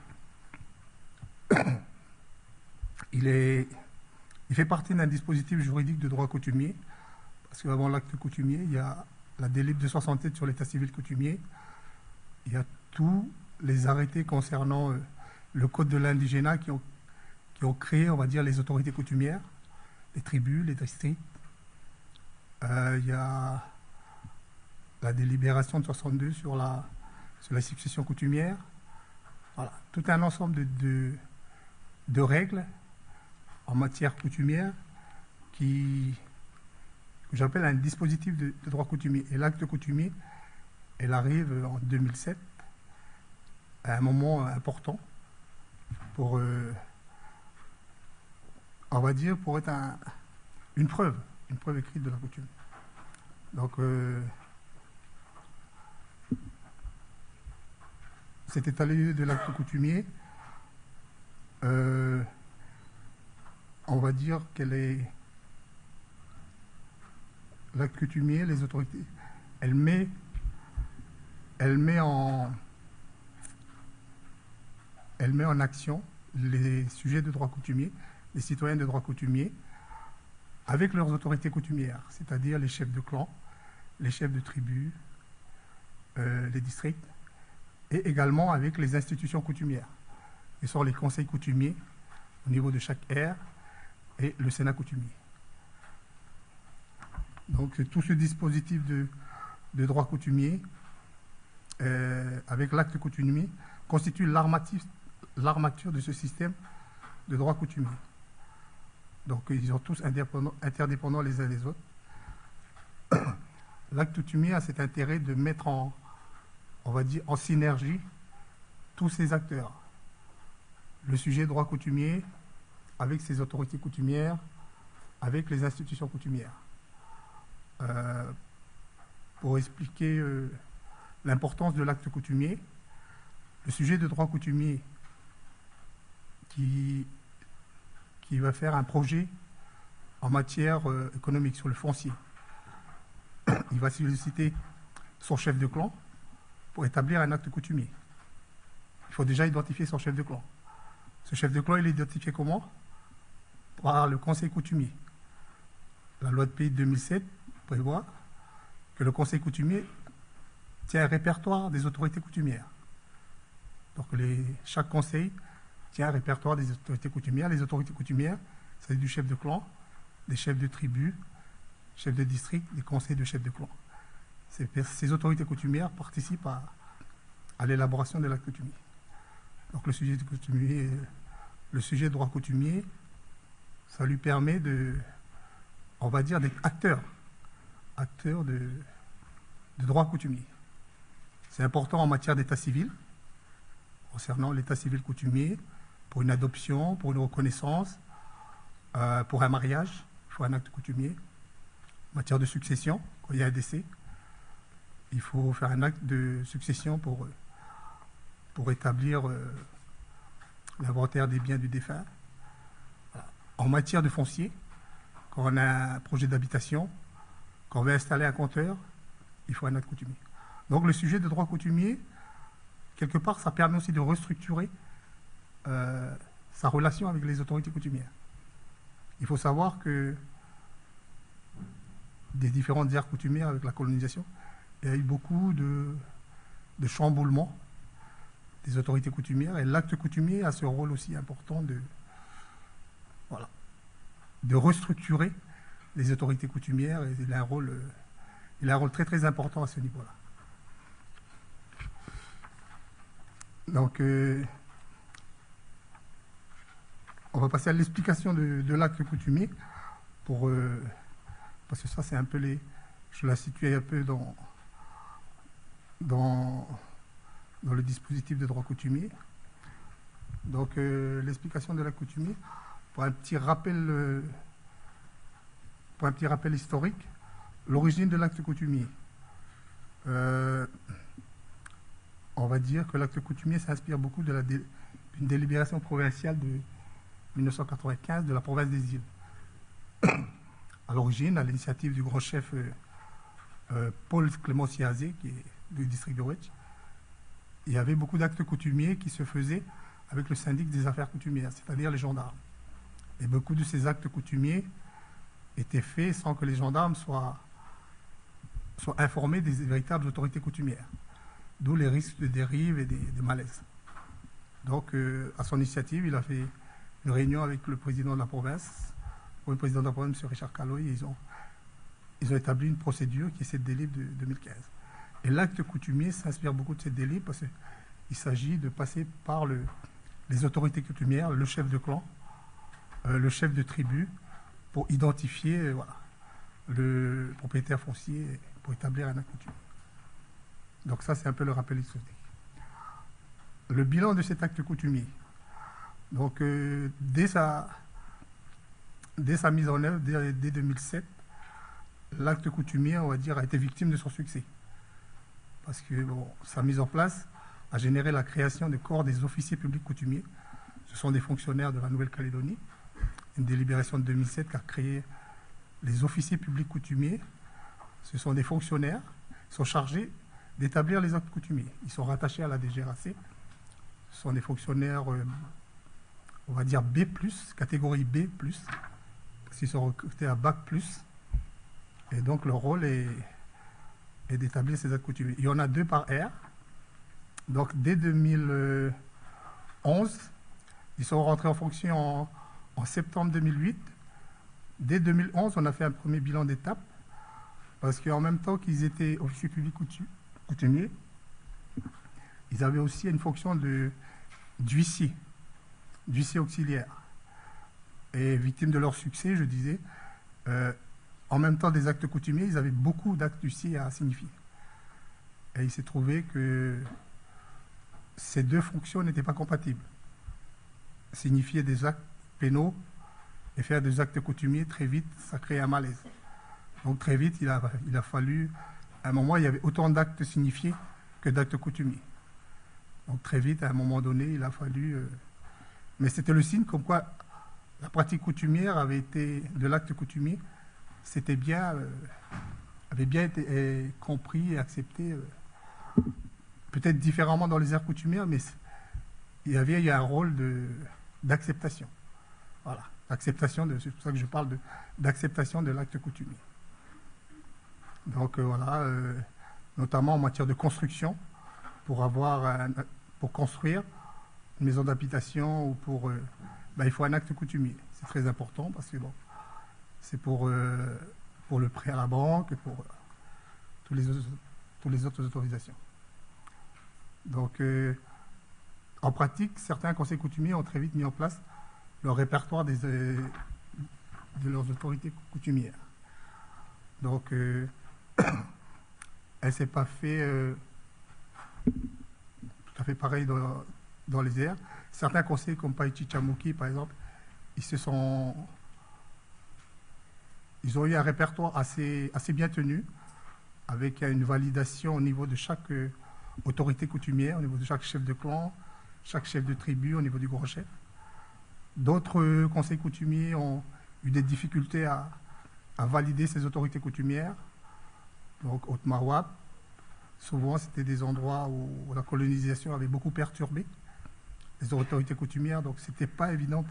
il fait partie d'un dispositif juridique de droit coutumier, parce qu'avant l'acte coutumier, il y a la délib de 67 sur l'état civil coutumier, il y a tous les arrêtés concernant le code de l'indigénat qui ont créé, on va dire, les autorités coutumières, les tribus, les districts. Il y a la délibération de 62 sur la succession coutumière. Voilà, tout un ensemble de règles en matière coutumière que j'appelle un dispositif de droit coutumier. Et l'acte coutumier, elle arrive en 2007, à un moment important pour, on va dire, pour être une preuve écrite de la coutume. Donc, cet état des lieux de l'acte coutumier, on va dire qu'elle est l'acte coutumier, les autorités, elle met en action les sujets de droit coutumier, les citoyens de droit coutumier, avec leurs autorités coutumières, c'est-à-dire les chefs de clan, les chefs de tribus, les districts, et également avec les institutions coutumières, qui sont les conseils coutumiers au niveau de chaque aire et le Sénat coutumier. Donc tout ce dispositif de droit coutumier, avec l'acte coutumier, constitue l'armature de ce système de droit coutumier. Donc ils sont tous interdépendants les uns des autres. L'acte coutumier a cet intérêt de mettre on va dire, en synergie tous ces acteurs. Le sujet droit coutumier avec ses autorités coutumières, avec les institutions coutumières. Pour expliquer l'importance de l'acte coutumier, le sujet de droit coutumier qui va faire un projet en matière économique sur le foncier, il va solliciter son chef de clan pour établir un acte coutumier. Il faut déjà identifier son chef de clan. Ce chef de clan, il est identifié comment? Par le conseil coutumier. La loi de pays de 2007 prévoit que le conseil coutumier tient un répertoire des autorités coutumières. Donc chaque conseil tient un répertoire des autorités coutumières. Les autorités coutumières, c'est du chef de clan, des chefs de tribu, chefs de district, des conseils de chefs de clan. Ces autorités coutumières participent à l'élaboration de l'acte coutumier. Donc le sujet de droit coutumier, ça lui permet on va dire, d'être acteur de droit coutumier. C'est important en matière d'état civil, concernant l'état civil coutumier, pour une adoption, pour une reconnaissance, pour un mariage, il faut un acte coutumier. En matière de succession, quand il y a un décès, il faut faire un acte de succession pour établir l'inventaire des biens du défunt. Voilà. En matière de foncier, quand on a un projet d'habitation, quand on veut installer un compteur, il faut un acte coutumier. Donc le sujet de droit coutumier, quelque part, ça permet aussi de restructurer sa relation avec les autorités coutumières. Il faut savoir que des différentes aires coutumières avec la colonisation, il y a eu beaucoup de chamboulements des autorités coutumières, et l'acte coutumier a ce rôle aussi important de restructurer les autorités coutumières, et il a un rôle très très important à ce niveau-là. Donc, on va passer à l'explication de l'acte coutumier, parce que ça c'est un peu je la situe un peu dans le dispositif de droit coutumier. Donc l'explication de l'acte coutumier, pour un petit rappel historique, l'origine de l'acte coutumier. On va dire que l'acte coutumier s'inspire beaucoup d'une délibération provinciale de 1995 de la province des Îles. À l'origine, à l'initiative du grand chef Paul Clément Siazé, qui est du district de Ouetch, il y avait beaucoup d'actes coutumiers qui se faisaient avec le syndic des affaires coutumières, c'est-à-dire les gendarmes. Et beaucoup de ces actes coutumiers étaient faits sans que les gendarmes soient informés des véritables autorités coutumières, d'où les risques de dérive et des malaises. Donc, à son initiative, il a fait une réunion avec le président de la province, le président de la province, M. Richard Caloy, et ils ont établi une procédure qui est cette délibération de 2015. Et l'acte coutumier s'inspire beaucoup de cette délibération parce qu'il s'agit de passer par les autorités coutumières, le chef de clan, le chef de tribu, pour identifier le propriétaire foncier, pour établir un acte coutumier. Donc ça, c'est un peu le rappel historique. Le bilan de cet acte coutumier. Donc, dès sa mise en œuvre, dès 2007, l'acte coutumier, on va dire, a été victime de son succès. Parce que sa mise en place a généré la création des corps des officiers publics coutumiers. Ce sont des fonctionnaires de la Nouvelle-Calédonie. Une délibération de 2007 qui a créé les officiers publics coutumiers. Ce sont des fonctionnaires qui sont chargés d'établir les actes coutumiers. Ils sont rattachés à la DGRAC. Ce sont des fonctionnaires, on va dire B+, catégorie B+, parce qu'ils sont recrutés à Bac+. Et donc leur rôle est d'établir ces actes coutumiers. Il y en a 2 par aire. Donc dès 2011, ils sont rentrés en fonction en septembre 2008. Dès 2011, on a fait un premier bilan d'étape, parce qu'en même temps qu'ils étaient officiers publics coutumiers, ils avaient aussi une fonction d'huissier auxiliaire. Et victimes de leur succès, je disais, en même temps des actes coutumiers, ils avaient beaucoup d'actes d'huissier à signifier. Et il s'est trouvé que ces 2 fonctions n'étaient pas compatibles. Signifier des actes pénaux et faire des actes coutumiers, très vite, ça crée un malaise. Donc très vite, il a fallu, à un moment, il y avait autant d'actes signifiés que d'actes coutumiers. Donc très vite, à un moment donné, il a fallu... mais c'était le signe comme quoi la pratique coutumière de l'acte coutumier, avait bien été compris et accepté, peut-être différemment dans les aires coutumières, mais il y a un rôle d'acceptation. Voilà, acceptation c'est pour ça que je parle d'acceptation de l'acte coutumier. Donc voilà, notamment en matière de construction, pour construire une maison d'habitation ou il faut un acte coutumier. C'est très important parce que bon, c'est pour le prêt à la banque et pour toutes les autres autorisations. Donc, en pratique, certains conseils coutumiers ont très vite mis en place leur répertoire de leurs autorités coutumières. Donc, elle ne s'est pas fait tout à fait pareil dans les airs. Certains conseils, comme Païti Chamouki, par exemple, ils ont eu un répertoire assez bien tenu, avec une validation au niveau de chaque autorité coutumière, au niveau de chaque chef de clan, chaque chef de tribu, au niveau du grand chef. D'autres conseils coutumiers ont eu des difficultés à valider ces autorités coutumières. Donc, Haute-Marois, souvent, c'était des endroits où la colonisation avait beaucoup perturbé les autorités coutumières, donc ce n'était pas évident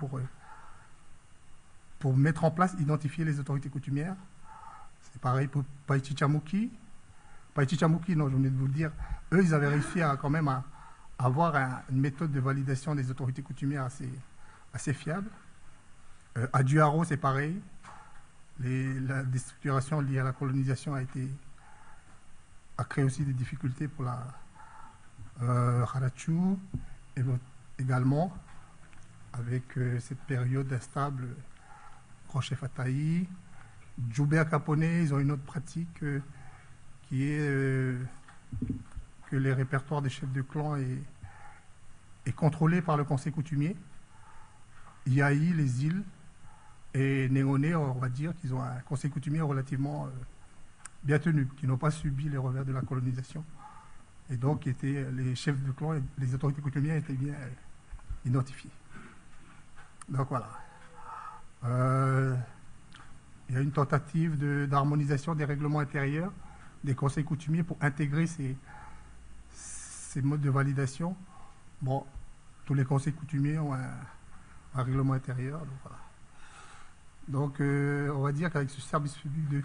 pour mettre en place, identifier les autorités coutumières. C'est pareil pour Païti Chamouki. Païti Chamouki, non, je venais de vous le dire, eux, ils avaient réussi quand même à avoir une méthode de validation des autorités coutumières assez fiable. À Duaro, c'est pareil. La déstructuration liée à la colonisation a créé aussi des difficultés pour la Harachou, et également avec cette période instable, Grand Chef Ataï. Djoubé à Caponé, ils ont une autre pratique qui est que les répertoires des chefs de clan est contrôlé par le conseil coutumier. Yaï, les îles et Néoné, on va dire qu'ils ont un conseil coutumier relativement bien tenu, qui n'ont pas subi les revers de la colonisation. Et donc, les chefs de clan et les autorités coutumières étaient bien identifiés. Donc voilà. Il y a une tentative d'harmonisation des règlements intérieurs des conseils coutumiers pour intégrer ces modes de validation. Bon, tous les conseils coutumiers ont un règlement intérieur. Donc, voilà. Donc on va dire qu'avec ce service public de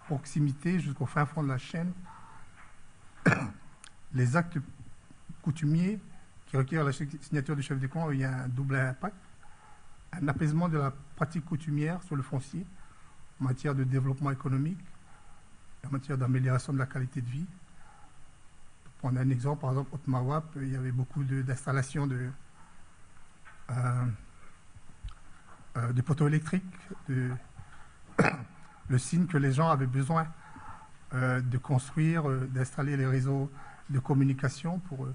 proximité jusqu'au fin fond de la chaîne, les actes coutumiers qui requièrent la signature du chef de clan, il y a un double impact. Un apaisement de la pratique coutumière sur le foncier en matière de développement économique, en matière d'amélioration de la qualité de vie. Pour prendre un exemple, par exemple, Haute-Marois, il y avait beaucoup d'installations de poteaux électriques, le signe que les gens avaient besoin de construire, d'installer les réseaux de communication pour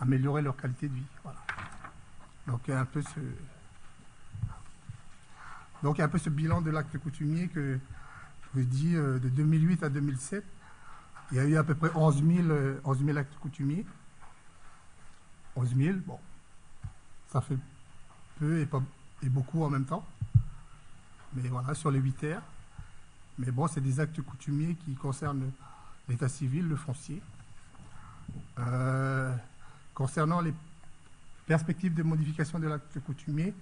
améliorer leur qualité de vie. Voilà. Donc il y a un peu ce bilan de l'acte coutumier que je vous dis de 2008 à 2007. Il y a eu à peu près 11 000 actes coutumiers. 11 000, bon, ça fait peu et beaucoup en même temps. Mais voilà, sur les 8 terres. Mais bon, c'est des actes coutumiers qui concernent l'état civil, le foncier. Concernant les perspectives de modification de l'acte coutumier,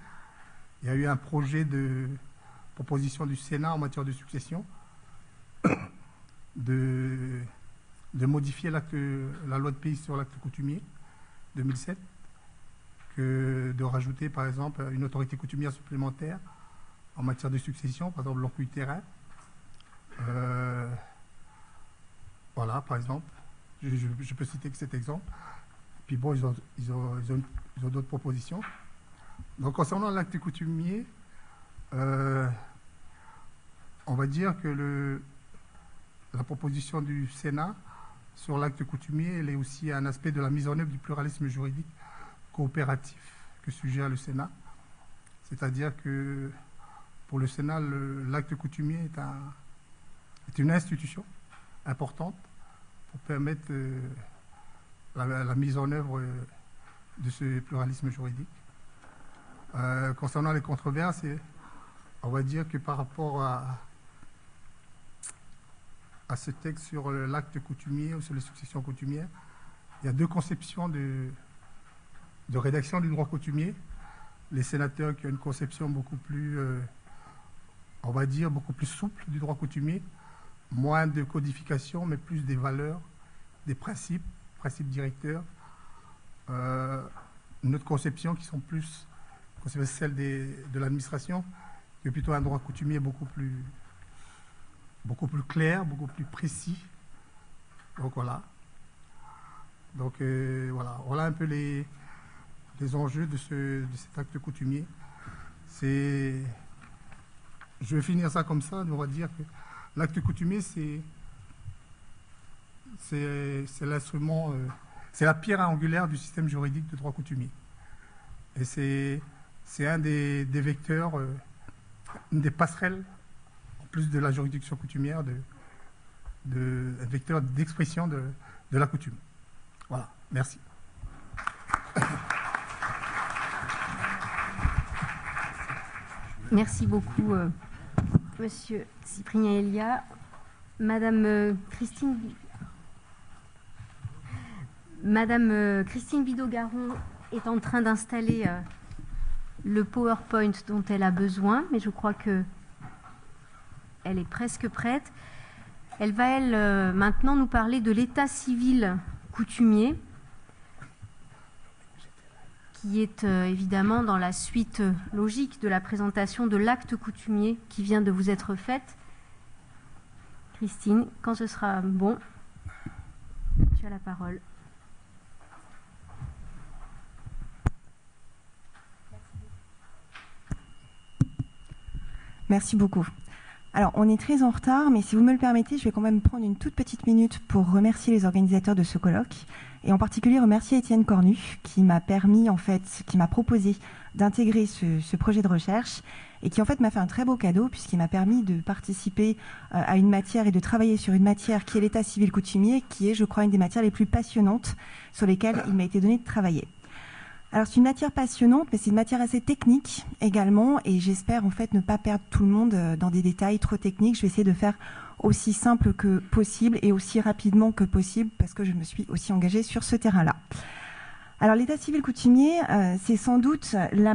il y a eu un projet de proposition du Sénat en matière de succession de modifier la loi de pays sur l'acte coutumier 2007, de rajouter par exemple une autorité coutumière supplémentaire en matière de succession, par exemple l'encluit terrain. Voilà, par exemple. Je peux citer que cet exemple. Puis bon, ils ont d'autres propositions. Donc, concernant l'acte coutumier, on va dire que la proposition du Sénat sur l'acte coutumier, elle est aussi un aspect de la mise en œuvre du pluralisme juridique coopératif que suggère le Sénat. C'est-à-dire que pour le Sénat, l'acte coutumier est une institution importante pour permettre la mise en œuvre de ce pluralisme juridique. Concernant les controverses, on va dire que par rapport à ce texte sur l'acte coutumier ou sur les successions coutumières, il y a deux conceptions de rédaction du droit coutumier. les sénateurs qui ont une conception beaucoup plus, on va dire, beaucoup plus souple du droit coutumier, moins de codification, mais plus des valeurs, des principes directeurs, notre conception qui sont plus celle de l'administration, qui est plutôt un droit coutumier beaucoup plus clair, beaucoup plus précis. Donc voilà. Donc voilà un peu les enjeux de cet acte coutumier. Je vais finir ça comme ça, on va dire que l'acte coutumier, c'est l'instrument, c'est la pierre angulaire du système juridique de droit coutumier. Et c'est un des vecteurs, une des passerelles, en plus de la juridiction coutumière, un vecteur d'expression de la coutume. Voilà, merci. Merci beaucoup, Monsieur Cyprien Elia. Madame Christine Bidault-Garon est en train d'installer le PowerPoint dont elle a besoin, mais je crois qu'elle est presque prête. Elle va, maintenant nous parler de l'état civil coutumier, qui est évidemment dans la suite logique de la présentation de l'acte coutumier qui vient de vous être faite. Christine, quand ce sera bon, tu as la parole. Merci beaucoup. Alors, on est très en retard, mais si vous me le permettez, je vais quand même prendre une toute petite minute pour remercier les organisateurs de ce colloque, et en particulier remercier Étienne Cornu, qui m'a proposé d'intégrer ce projet de recherche, et qui en fait m'a fait un très beau cadeau, puisqu'il m'a permis de participer à une matière et de travailler sur une matière qui est l'état civil coutumier, qui est, je crois, une des matières les plus passionnantes sur lesquelles il m'a été donné de travailler. Alors c'est une matière passionnante, mais c'est une matière assez technique également, et j'espère en fait ne pas perdre tout le monde dans des détails trop techniques. Je vais essayer de faire aussi simple que possible et aussi rapidement que possible, parce que je me suis aussi engagée sur ce terrain-là. Alors l'état civil coutumier, c'est sans doute la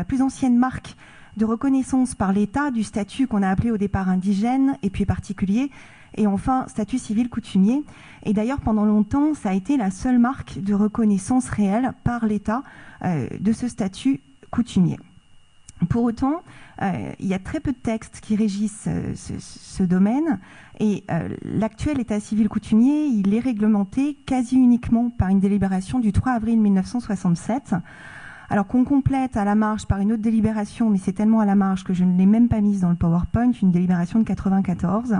plus ancienne marque de reconnaissance par l'État du statut qu'on a appelé au départ indigène, et puis particulier, et enfin statut civil coutumier. Et d'ailleurs, pendant longtemps, ça a été la seule marque de reconnaissance réelle par l'État de ce statut coutumier. Pour autant, il y a très peu de textes qui régissent ce domaine, et l'actuel état civil coutumier, il est réglementé quasi uniquement par une délibération du 3 avril 1967, alors qu'on complète à la marge par une autre délibération, mais c'est tellement à la marge que je ne l'ai même pas mise dans le PowerPoint, une délibération de 94.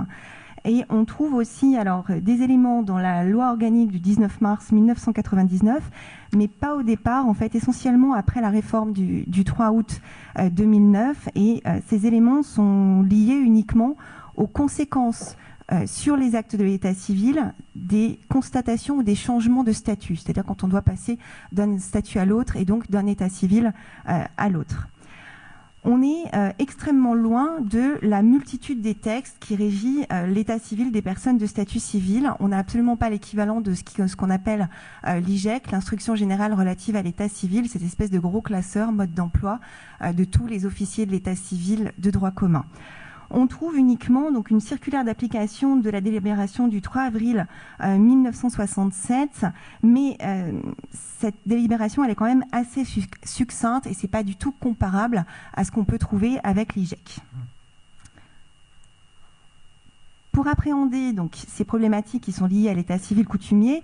Et on trouve aussi des éléments dans la loi organique du 19 mars 1999, mais pas au départ, en fait, essentiellement après la réforme du 3 août 2009. Et ces éléments sont liés uniquement aux conséquences sur les actes de l'état civil des constatations ou des changements de statut, c'est-à-dire quand on doit passer d'un statut à l'autre et donc d'un état civil à l'autre. On est extrêmement loin de la multitude des textes qui régit l'état civil des personnes de statut civil. On n'a absolument pas l'équivalent de ce qu'on appelle l'IGEC, l'instruction générale relative à l'état civil, cette espèce de gros classeur, mode d'emploi de tous les officiers de l'état civil de droit commun. On trouve uniquement donc une circulaire d'application de la délibération du 3 avril 1967, mais cette délibération elle est quand même assez succincte et c'est pas du tout comparable à ce qu'on peut trouver avec l'IGEC. Pour appréhender donc ces problématiques qui sont liées à l'état civil coutumier,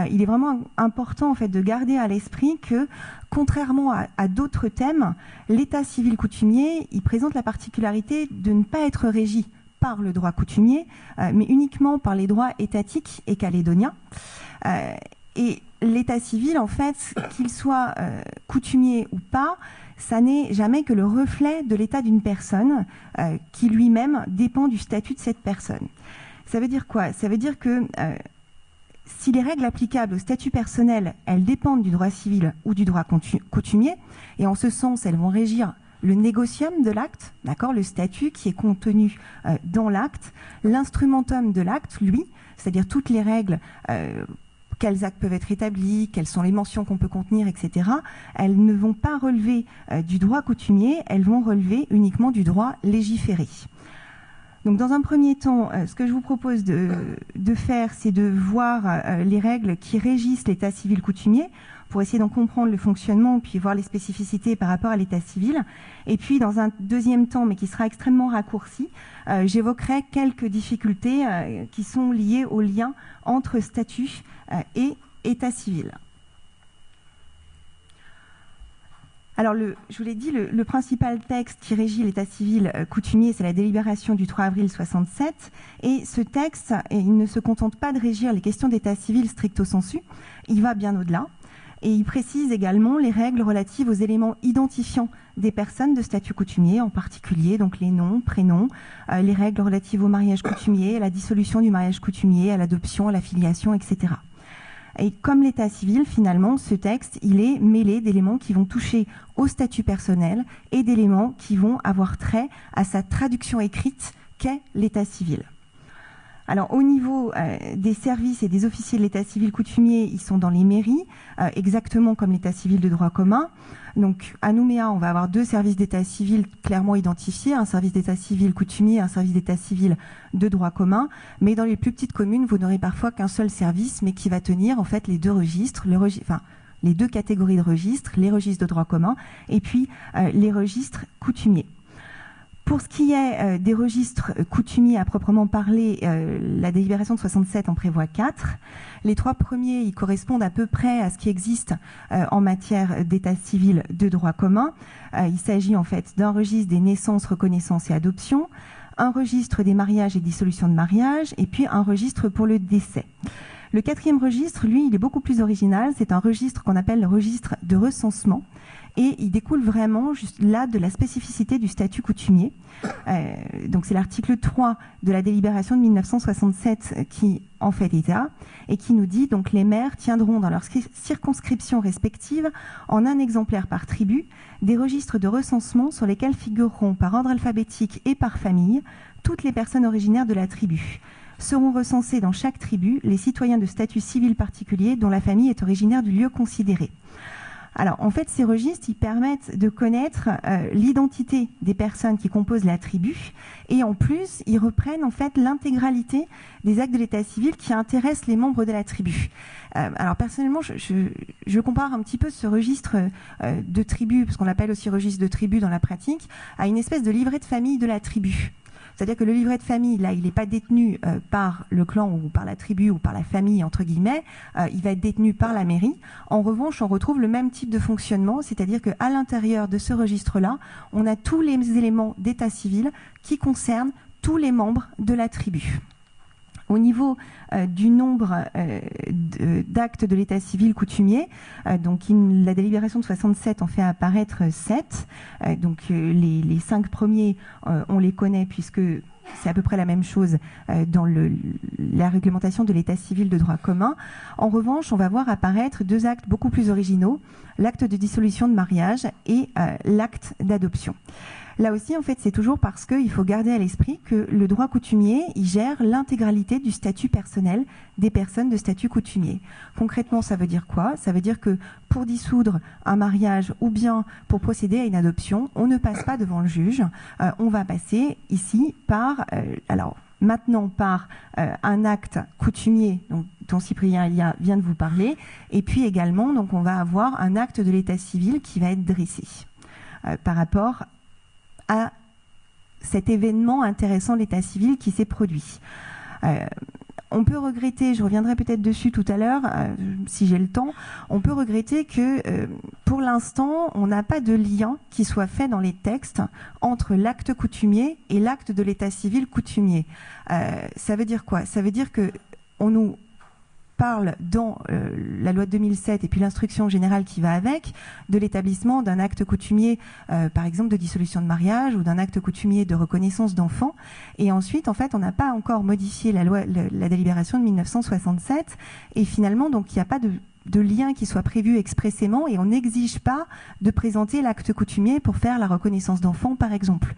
il est vraiment important en fait de garder à l'esprit que, contrairement à d'autres thèmes, l'état civil coutumier, il présente la particularité de ne pas être régi par le droit coutumier, mais uniquement par les droits étatiques et calédoniens. Et l'état civil, en fait, qu'il soit coutumier ou pas, ça n'est jamais que le reflet de l'état d'une personne qui lui-même dépend du statut de cette personne. Ça veut dire quoi? Ça veut dire que si les règles applicables au statut personnel, elles dépendent du droit civil ou du droit coutumier, et en ce sens, elles vont régir le négocium de l'acte, d'accord, le statut qui est contenu dans l'acte, l'instrumentum de l'acte, lui, c'est-à-dire toutes les règles quels actes peuvent être établis, quelles sont les mentions qu'on peut contenir, etc. Elles ne vont pas relever du droit coutumier, elles vont relever uniquement du droit légiféré. Donc dans un premier temps, ce que je vous propose de faire, c'est de voir les règles qui régissent l'état civil coutumier, pour essayer d'en comprendre le fonctionnement, puis voir les spécificités par rapport à l'état civil. Et puis, dans un deuxième temps, mais qui sera extrêmement raccourci, j'évoquerai quelques difficultés qui sont liées au lien entre statut et état civil. Alors, je vous l'ai dit, le principal texte qui régit l'état civil coutumier, c'est la délibération du 3 avril 67. Et ce texte, il ne se contente pas de régir les questions d'état civil stricto sensu, il va bien au-delà. Et il précise également les règles relatives aux éléments identifiants des personnes de statut coutumier, en particulier donc les noms, prénoms, les règles relatives au mariage coutumier, à la dissolution du mariage coutumier, à l'adoption, à la filiation, etc. Et comme l'état civil, finalement, ce texte, il est mêlé d'éléments qui vont toucher au statut personnel et d'éléments qui vont avoir trait à sa traduction écrite qu'est l'état civil. Alors, au niveau des services et des officiers de l'état civil coutumier, ils sont dans les mairies, exactement comme l'état civil de droit commun. Donc, à Nouméa, on va avoir 2 services d'état civil clairement identifiés, un service d'état civil coutumier, un service d'état civil de droit commun. Mais dans les plus petites communes, vous n'aurez parfois qu'un seul service, mais qui va tenir en fait les 2 registres, les 2 catégories de registres, les registres de droit commun et puis les registres coutumiers. Pour ce qui est des registres coutumiers à proprement parler, la délibération de 67 en prévoit 4. Les 3 premiers, ils correspondent à peu près à ce qui existe en matière d'état civil de droit commun. Il s'agit en fait d'un registre des naissances, reconnaissances et adoptions, un registre des mariages et dissolutions de mariage, et puis un registre pour le décès. Le 4e registre, lui, il est beaucoup plus original. C'est un registre qu'on appelle le registre de recensement. Et il découle vraiment juste là de la spécificité du statut coutumier. Donc c'est l'article 3 de la délibération de 1967 qui en fait état et qui nous dit donc les maires tiendront dans leurs circonscriptions respectives en un exemplaire par tribu des registres de recensement sur lesquels figureront par ordre alphabétique et par famille toutes les personnes originaires de la tribu. Seront recensés dans chaque tribu les citoyens de statut civil particulier dont la famille est originaire du lieu considéré. Alors, en fait, ces registres, ils permettent de connaître l'identité des personnes qui composent la tribu et en plus, ils reprennent en fait l'intégralité des actes de l'état civil qui intéressent les membres de la tribu. Alors, personnellement, je compare un petit peu ce registre de tribu, parce qu'on l'appelle aussi registre de tribu dans la pratique, à une espèce de livret de famille de la tribu. C'est-à-dire que le livret de famille, là, il n'est pas détenu par le clan ou par la tribu ou par la famille, entre guillemets. Il va être détenu par la mairie. En revanche, on retrouve le même type de fonctionnement, c'est-à-dire qu'à l'intérieur de ce registre-là, on a tous les éléments d'état civil qui concernent tous les membres de la tribu. Au niveau du nombre d'actes de l'état civil coutumier, donc la délibération de 67 en fait apparaître 7. Donc les 5 premiers, on les connaît puisque c'est à peu près la même chose dans la réglementation de l'état civil de droit commun. En revanche, on va voir apparaître 2 actes beaucoup plus originaux, l'acte de dissolution de mariage et l'acte d'adoption. Là aussi, en fait, c'est toujours parce qu'il faut garder à l'esprit que le droit coutumier, il gère l'intégralité du statut personnel des personnes de statut coutumier. Concrètement, ça veut dire quoi? Ça veut dire que pour dissoudre un mariage ou bien pour procéder à une adoption, on ne passe pas devant le juge. On va passer ici par... maintenant par un acte coutumier dont Cyprien Elia vient de vous parler, et puis également, donc, on va avoir un acte de l'état civil qui va être dressé par rapport à cet événement intéressant de l'état civil qui s'est produit. On peut regretter, je reviendrai peut-être dessus tout à l'heure, si j'ai le temps, on peut regretter que pour l'instant, on n'a pas de lien qui soit fait dans les textes entre l'acte coutumier et l'acte de l'état civil coutumier. Ça veut dire quoi? Ça veut dire qu'on nous parle dans la loi de 2007 et puis l'instruction générale qui va avec, de l'établissement d'un acte coutumier, par exemple de dissolution de mariage ou d'un acte coutumier de reconnaissance d'enfants. Et ensuite, en fait, on n'a pas encore modifié la délibération de 1967 et finalement, donc, il n'y a pas de lien qui soit prévu expressément et on n'exige pas de présenter l'acte coutumier pour faire la reconnaissance d'enfants, par exemple.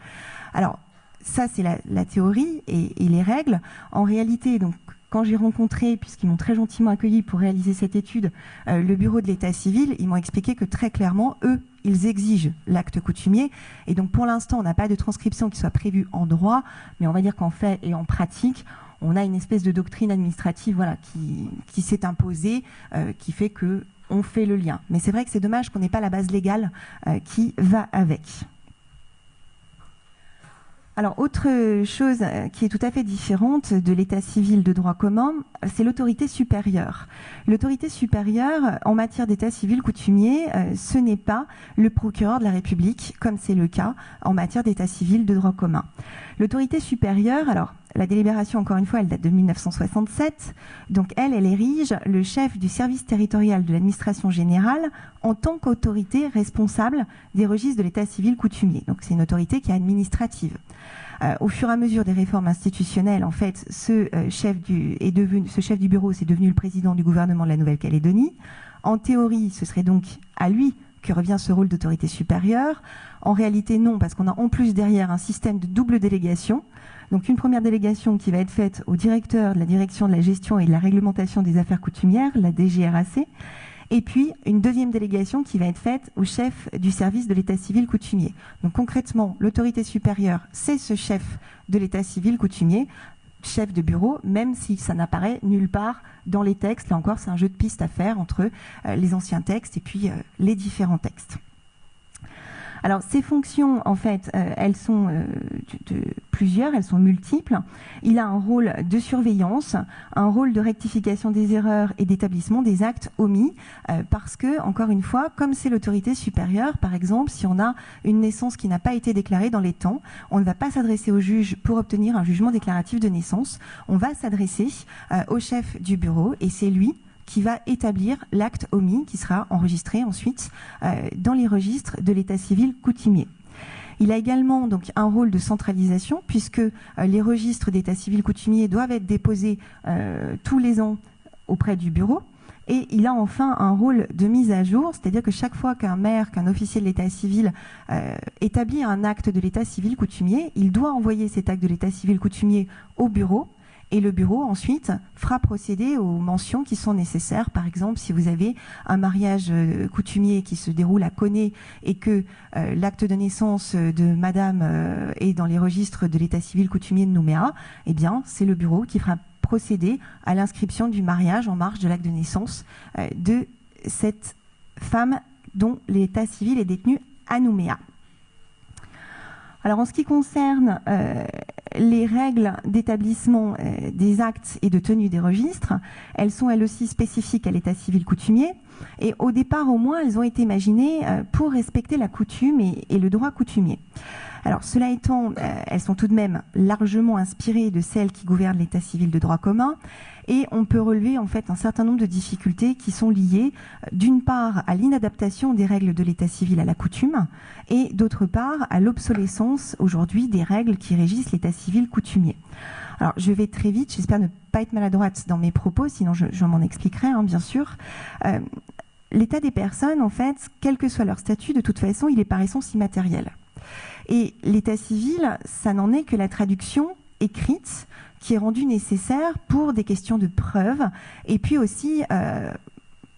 Alors, ça, c'est la théorie et les règles. En réalité, donc, quand j'ai rencontré, puisqu'ils m'ont très gentiment accueilli pour réaliser cette étude, le bureau de l'état civil, ils m'ont expliqué que très clairement, eux, ils exigent l'acte coutumier. Et donc pour l'instant, on n'a pas de transcription qui soit prévue en droit, mais on va dire qu'en fait et en pratique, on a une espèce de doctrine administrative voilà, qui s'est imposée, qui fait qu'on fait le lien. Mais c'est vrai que c'est dommage qu'on n'ait pas la base légale qui va avec. Alors, autre chose qui est tout à fait différente de l'état civil de droit commun, c'est l'autorité supérieure. L'autorité supérieure, en matière d'état civil coutumier, ce n'est pas le procureur de la République, comme c'est le cas en matière d'état civil de droit commun. L'autorité supérieure, alors, la délibération, encore une fois, elle date de 1967. Donc, elle érige le chef du service territorial de l'administration générale en tant qu'autorité responsable des registres de l'état civil coutumier. Donc, c'est une autorité qui est administrative. Au fur et à mesure des réformes institutionnelles, en fait, ce chef du bureau, c'est devenu le président du gouvernement de la Nouvelle-Calédonie. En théorie, ce serait donc à lui que revient ce rôle d'autorité supérieure. En réalité, non, parce qu'on a en plus derrière un système de double délégation. Donc une première délégation qui va être faite au directeur de la direction de la gestion et de la réglementation des affaires coutumières, la DGRAC, et puis une deuxième délégation qui va être faite au chef du service de l'état civil coutumier. Donc concrètement, l'autorité supérieure, c'est ce chef de l'état civil coutumier, chef de bureau, même si ça n'apparaît nulle part dans les textes. Là encore, c'est un jeu de pistes à faire entre les anciens textes et puis les différents textes. Alors, ces fonctions, en fait, elles sont plusieurs, elles sont multiples. Il a un rôle de surveillance, un rôle de rectification des erreurs et d'établissement des actes omis, parce que, encore une fois, comme c'est l'autorité supérieure, par exemple, si on a une naissance qui n'a pas été déclarée dans les temps, on ne va pas s'adresser au juge pour obtenir un jugement déclaratif de naissance, on va s'adresser au chef du bureau, et c'est lui qui va établir l'acte omis qui sera enregistré ensuite dans les registres de l'état civil coutumier. Il a également donc un rôle de centralisation puisque les registres d'état civil coutumier doivent être déposés tous les ans auprès du bureau. Et il a enfin un rôle de mise à jour, c'est-à-dire que chaque fois qu'un maire, qu'un officier de l'état civil établit un acte de l'état civil coutumier, il doit envoyer cet acte de l'état civil coutumier au bureau. Et le bureau, ensuite, fera procéder aux mentions qui sont nécessaires. Par exemple, si vous avez un mariage coutumier qui se déroule à Coné et que l'acte de naissance de madame est dans les registres de l'état civil coutumier de Nouméa, eh bien, c'est le bureau qui fera procéder à l'inscription du mariage en marge de l'acte de naissance de cette femme dont l'état civil est détenu à Nouméa. Alors en ce qui concerne les règles d'établissement des actes et de tenue des registres, elles sont elles aussi spécifiques à l'état civil coutumier et au départ au moins elles ont été imaginées pour respecter la coutume et le droit coutumier. Alors cela étant, elles sont tout de même largement inspirées de celles qui gouvernent l'état civil de droit commun et on peut relever en fait un certain nombre de difficultés qui sont liées d'une part à l'inadaptation des règles de l'état civil à la coutume et d'autre part à l'obsolescence aujourd'hui des règles qui régissent l'état civil coutumier. Alors je vais très vite, j'espère ne pas être maladroite dans mes propos, sinon je m'en expliquerai bien sûr. L'état des personnes en fait, quel que soit leur statut, de toute façon il est par essence immatériel. Et l'état civil, ça n'en est que la traduction écrite qui est rendue nécessaire pour des questions de preuve et puis aussi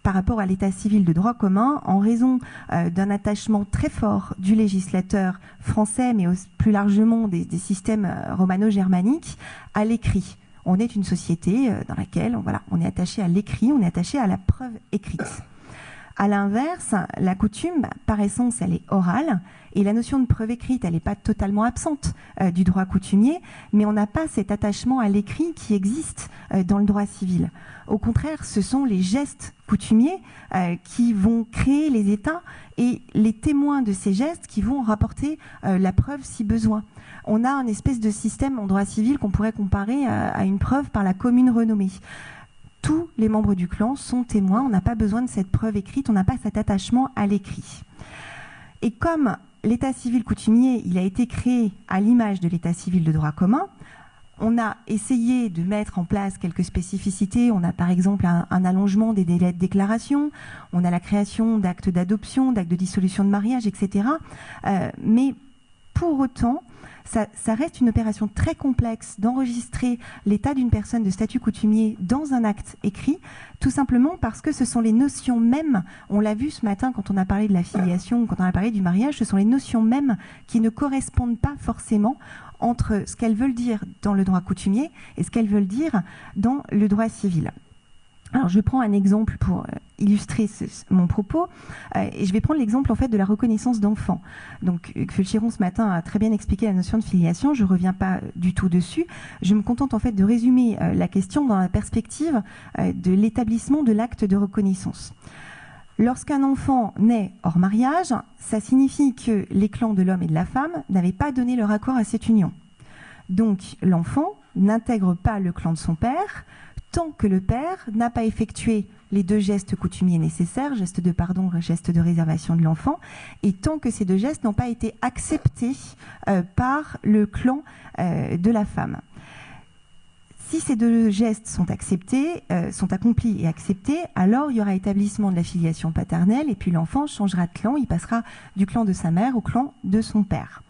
par rapport à l'état civil de droit commun en raison d'un attachement très fort du législateur français mais plus largement des systèmes romano-germaniques à l'écrit. On est une société dans laquelle on est attaché à l'écrit, on est attaché à la preuve écrite. À l'inverse, la coutume, par essence, elle est orale et la notion de preuve écrite, elle n'est pas totalement absente du droit coutumier, mais on n'a pas cet attachement à l'écrit qui existe dans le droit civil. Au contraire, ce sont les gestes coutumiers qui vont créer les états et les témoins de ces gestes qui vont rapporter la preuve si besoin. On a un espèce de système en droit civil qu'on pourrait comparer à une preuve par la commune renommée. Tous les membres du clan sont témoins, on n'a pas besoin de cette preuve écrite, on n'a pas cet attachement à l'écrit. Et comme l'état civil coutumier, il a été créé à l'image de l'état civil de droit commun, on a essayé de mettre en place quelques spécificités. On a par exemple un allongement des délais de déclaration, on a la création d'actes d'adoption, d'actes de dissolution de mariage, etc. Mais Pour autant, ça reste une opération très complexe d'enregistrer l'état d'une personne de statut coutumier dans un acte écrit, tout simplement parce que ce sont les notions mêmes, on l'a vu ce matin quand on a parlé de la filiation, quand on a parlé du mariage, ce sont les notions mêmes qui ne correspondent pas forcément entre ce qu'elles veulent dire dans le droit coutumier et ce qu'elles veulent dire dans le droit civil. Alors, je prends un exemple pour illustrer mon propos, et je vais prendre l'exemple en fait de la reconnaissance d'enfants. Donc, Kfuel Chiron ce matin a très bien expliqué la notion de filiation. Je ne reviens pas du tout dessus. Je me contente en fait de résumer la question dans la perspective de l'établissement de l'acte de reconnaissance. Lorsqu'un enfant naît hors mariage, ça signifie que les clans de l'homme et de la femme n'avaient pas donné leur accord à cette union. Donc, l'enfant n'intègre pas le clan de son père tant que le père n'a pas effectué les 2 gestes coutumiers nécessaires, geste de pardon, geste de réservation de l'enfant, et tant que ces 2 gestes n'ont pas été acceptés par le clan de la femme. Si ces 2 gestes sont acceptés, sont accomplis et acceptés, alors il y aura établissement de la filiation paternelle, et puis l'enfant changera de clan, il passera du clan de sa mère au clan de son père.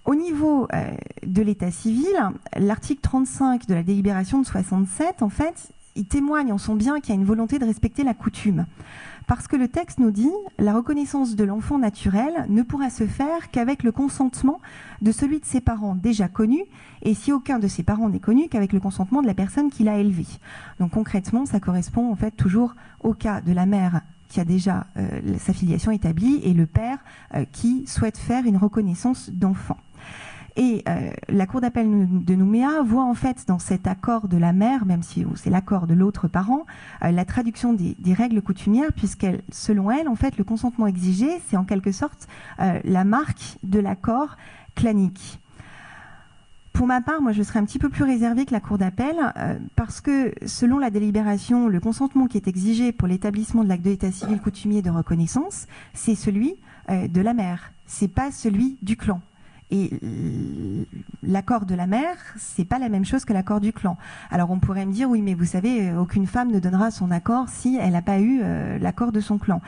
Au niveau de l'état civil, l'article 35 de la délibération de 67, en fait, il témoigne en son bien qu'il y a une volonté de respecter la coutume. Parce que le texte nous dit « La reconnaissance de l'enfant naturel ne pourra se faire qu'avec le consentement de celui de ses parents déjà connus, et si aucun de ses parents n'est connu, qu'avec le consentement de la personne qui l'a élevé. » Donc concrètement, ça correspond en fait toujours au cas de la mère qui a déjà sa filiation établie et le père qui souhaite faire une reconnaissance d'enfant. Et la Cour d'appel de Nouméa voit en fait dans cet accord de la mère, même si c'est l'accord de l'autre parent, la traduction des règles coutumières, puisqu'elle, selon elle, en fait, le consentement exigé, c'est en quelque sorte la marque de l'accord clanique. Pour ma part, moi, je serais un petit peu plus réservée que la Cour d'appel, parce que, selon la délibération, le consentement qui est exigé pour l'établissement de l'acte d'état civil coutumier de reconnaissance, c'est celui de la mère, c'est pas celui du clan. Et l'accord de la mère, c'est pas la même chose que l'accord du clan. Alors on pourrait me dire, oui, mais vous savez, aucune femme ne donnera son accord si elle n'a pas eu l'accord de son clan.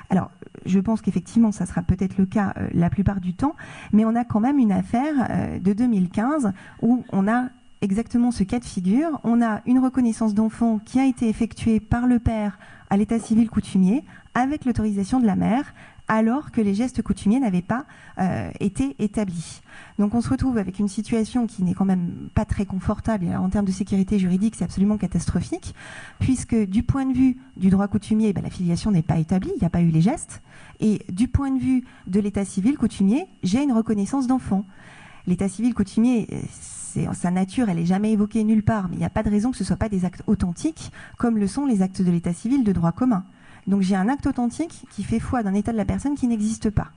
Alors, je pense qu'effectivement, ça sera peut-être le cas la plupart du temps, mais on a quand même une affaire de 2015 où on a exactement ce cas de figure. On a une reconnaissance d'enfant qui a été effectuée par le père à l'état civil coutumier avec l'autorisation de la mère, alors que les gestes coutumiers n'avaient pas été établis. Donc on se retrouve avec une situation qui n'est quand même pas très confortable. Et en termes de sécurité juridique, c'est absolument catastrophique, puisque du point de vue du droit coutumier, la filiation n'est pas établie, il n'y a pas eu les gestes. Et du point de vue de l'état civil coutumier, j'ai une reconnaissance d'enfant. L'état civil coutumier, sa nature, elle n'est jamais évoquée nulle part, mais il n'y a pas de raison que ce ne soit pas des actes authentiques, comme le sont les actes de l'état civil de droit commun. Donc j'ai un acte authentique qui fait foi d'un état de la personne qui n'existe pas.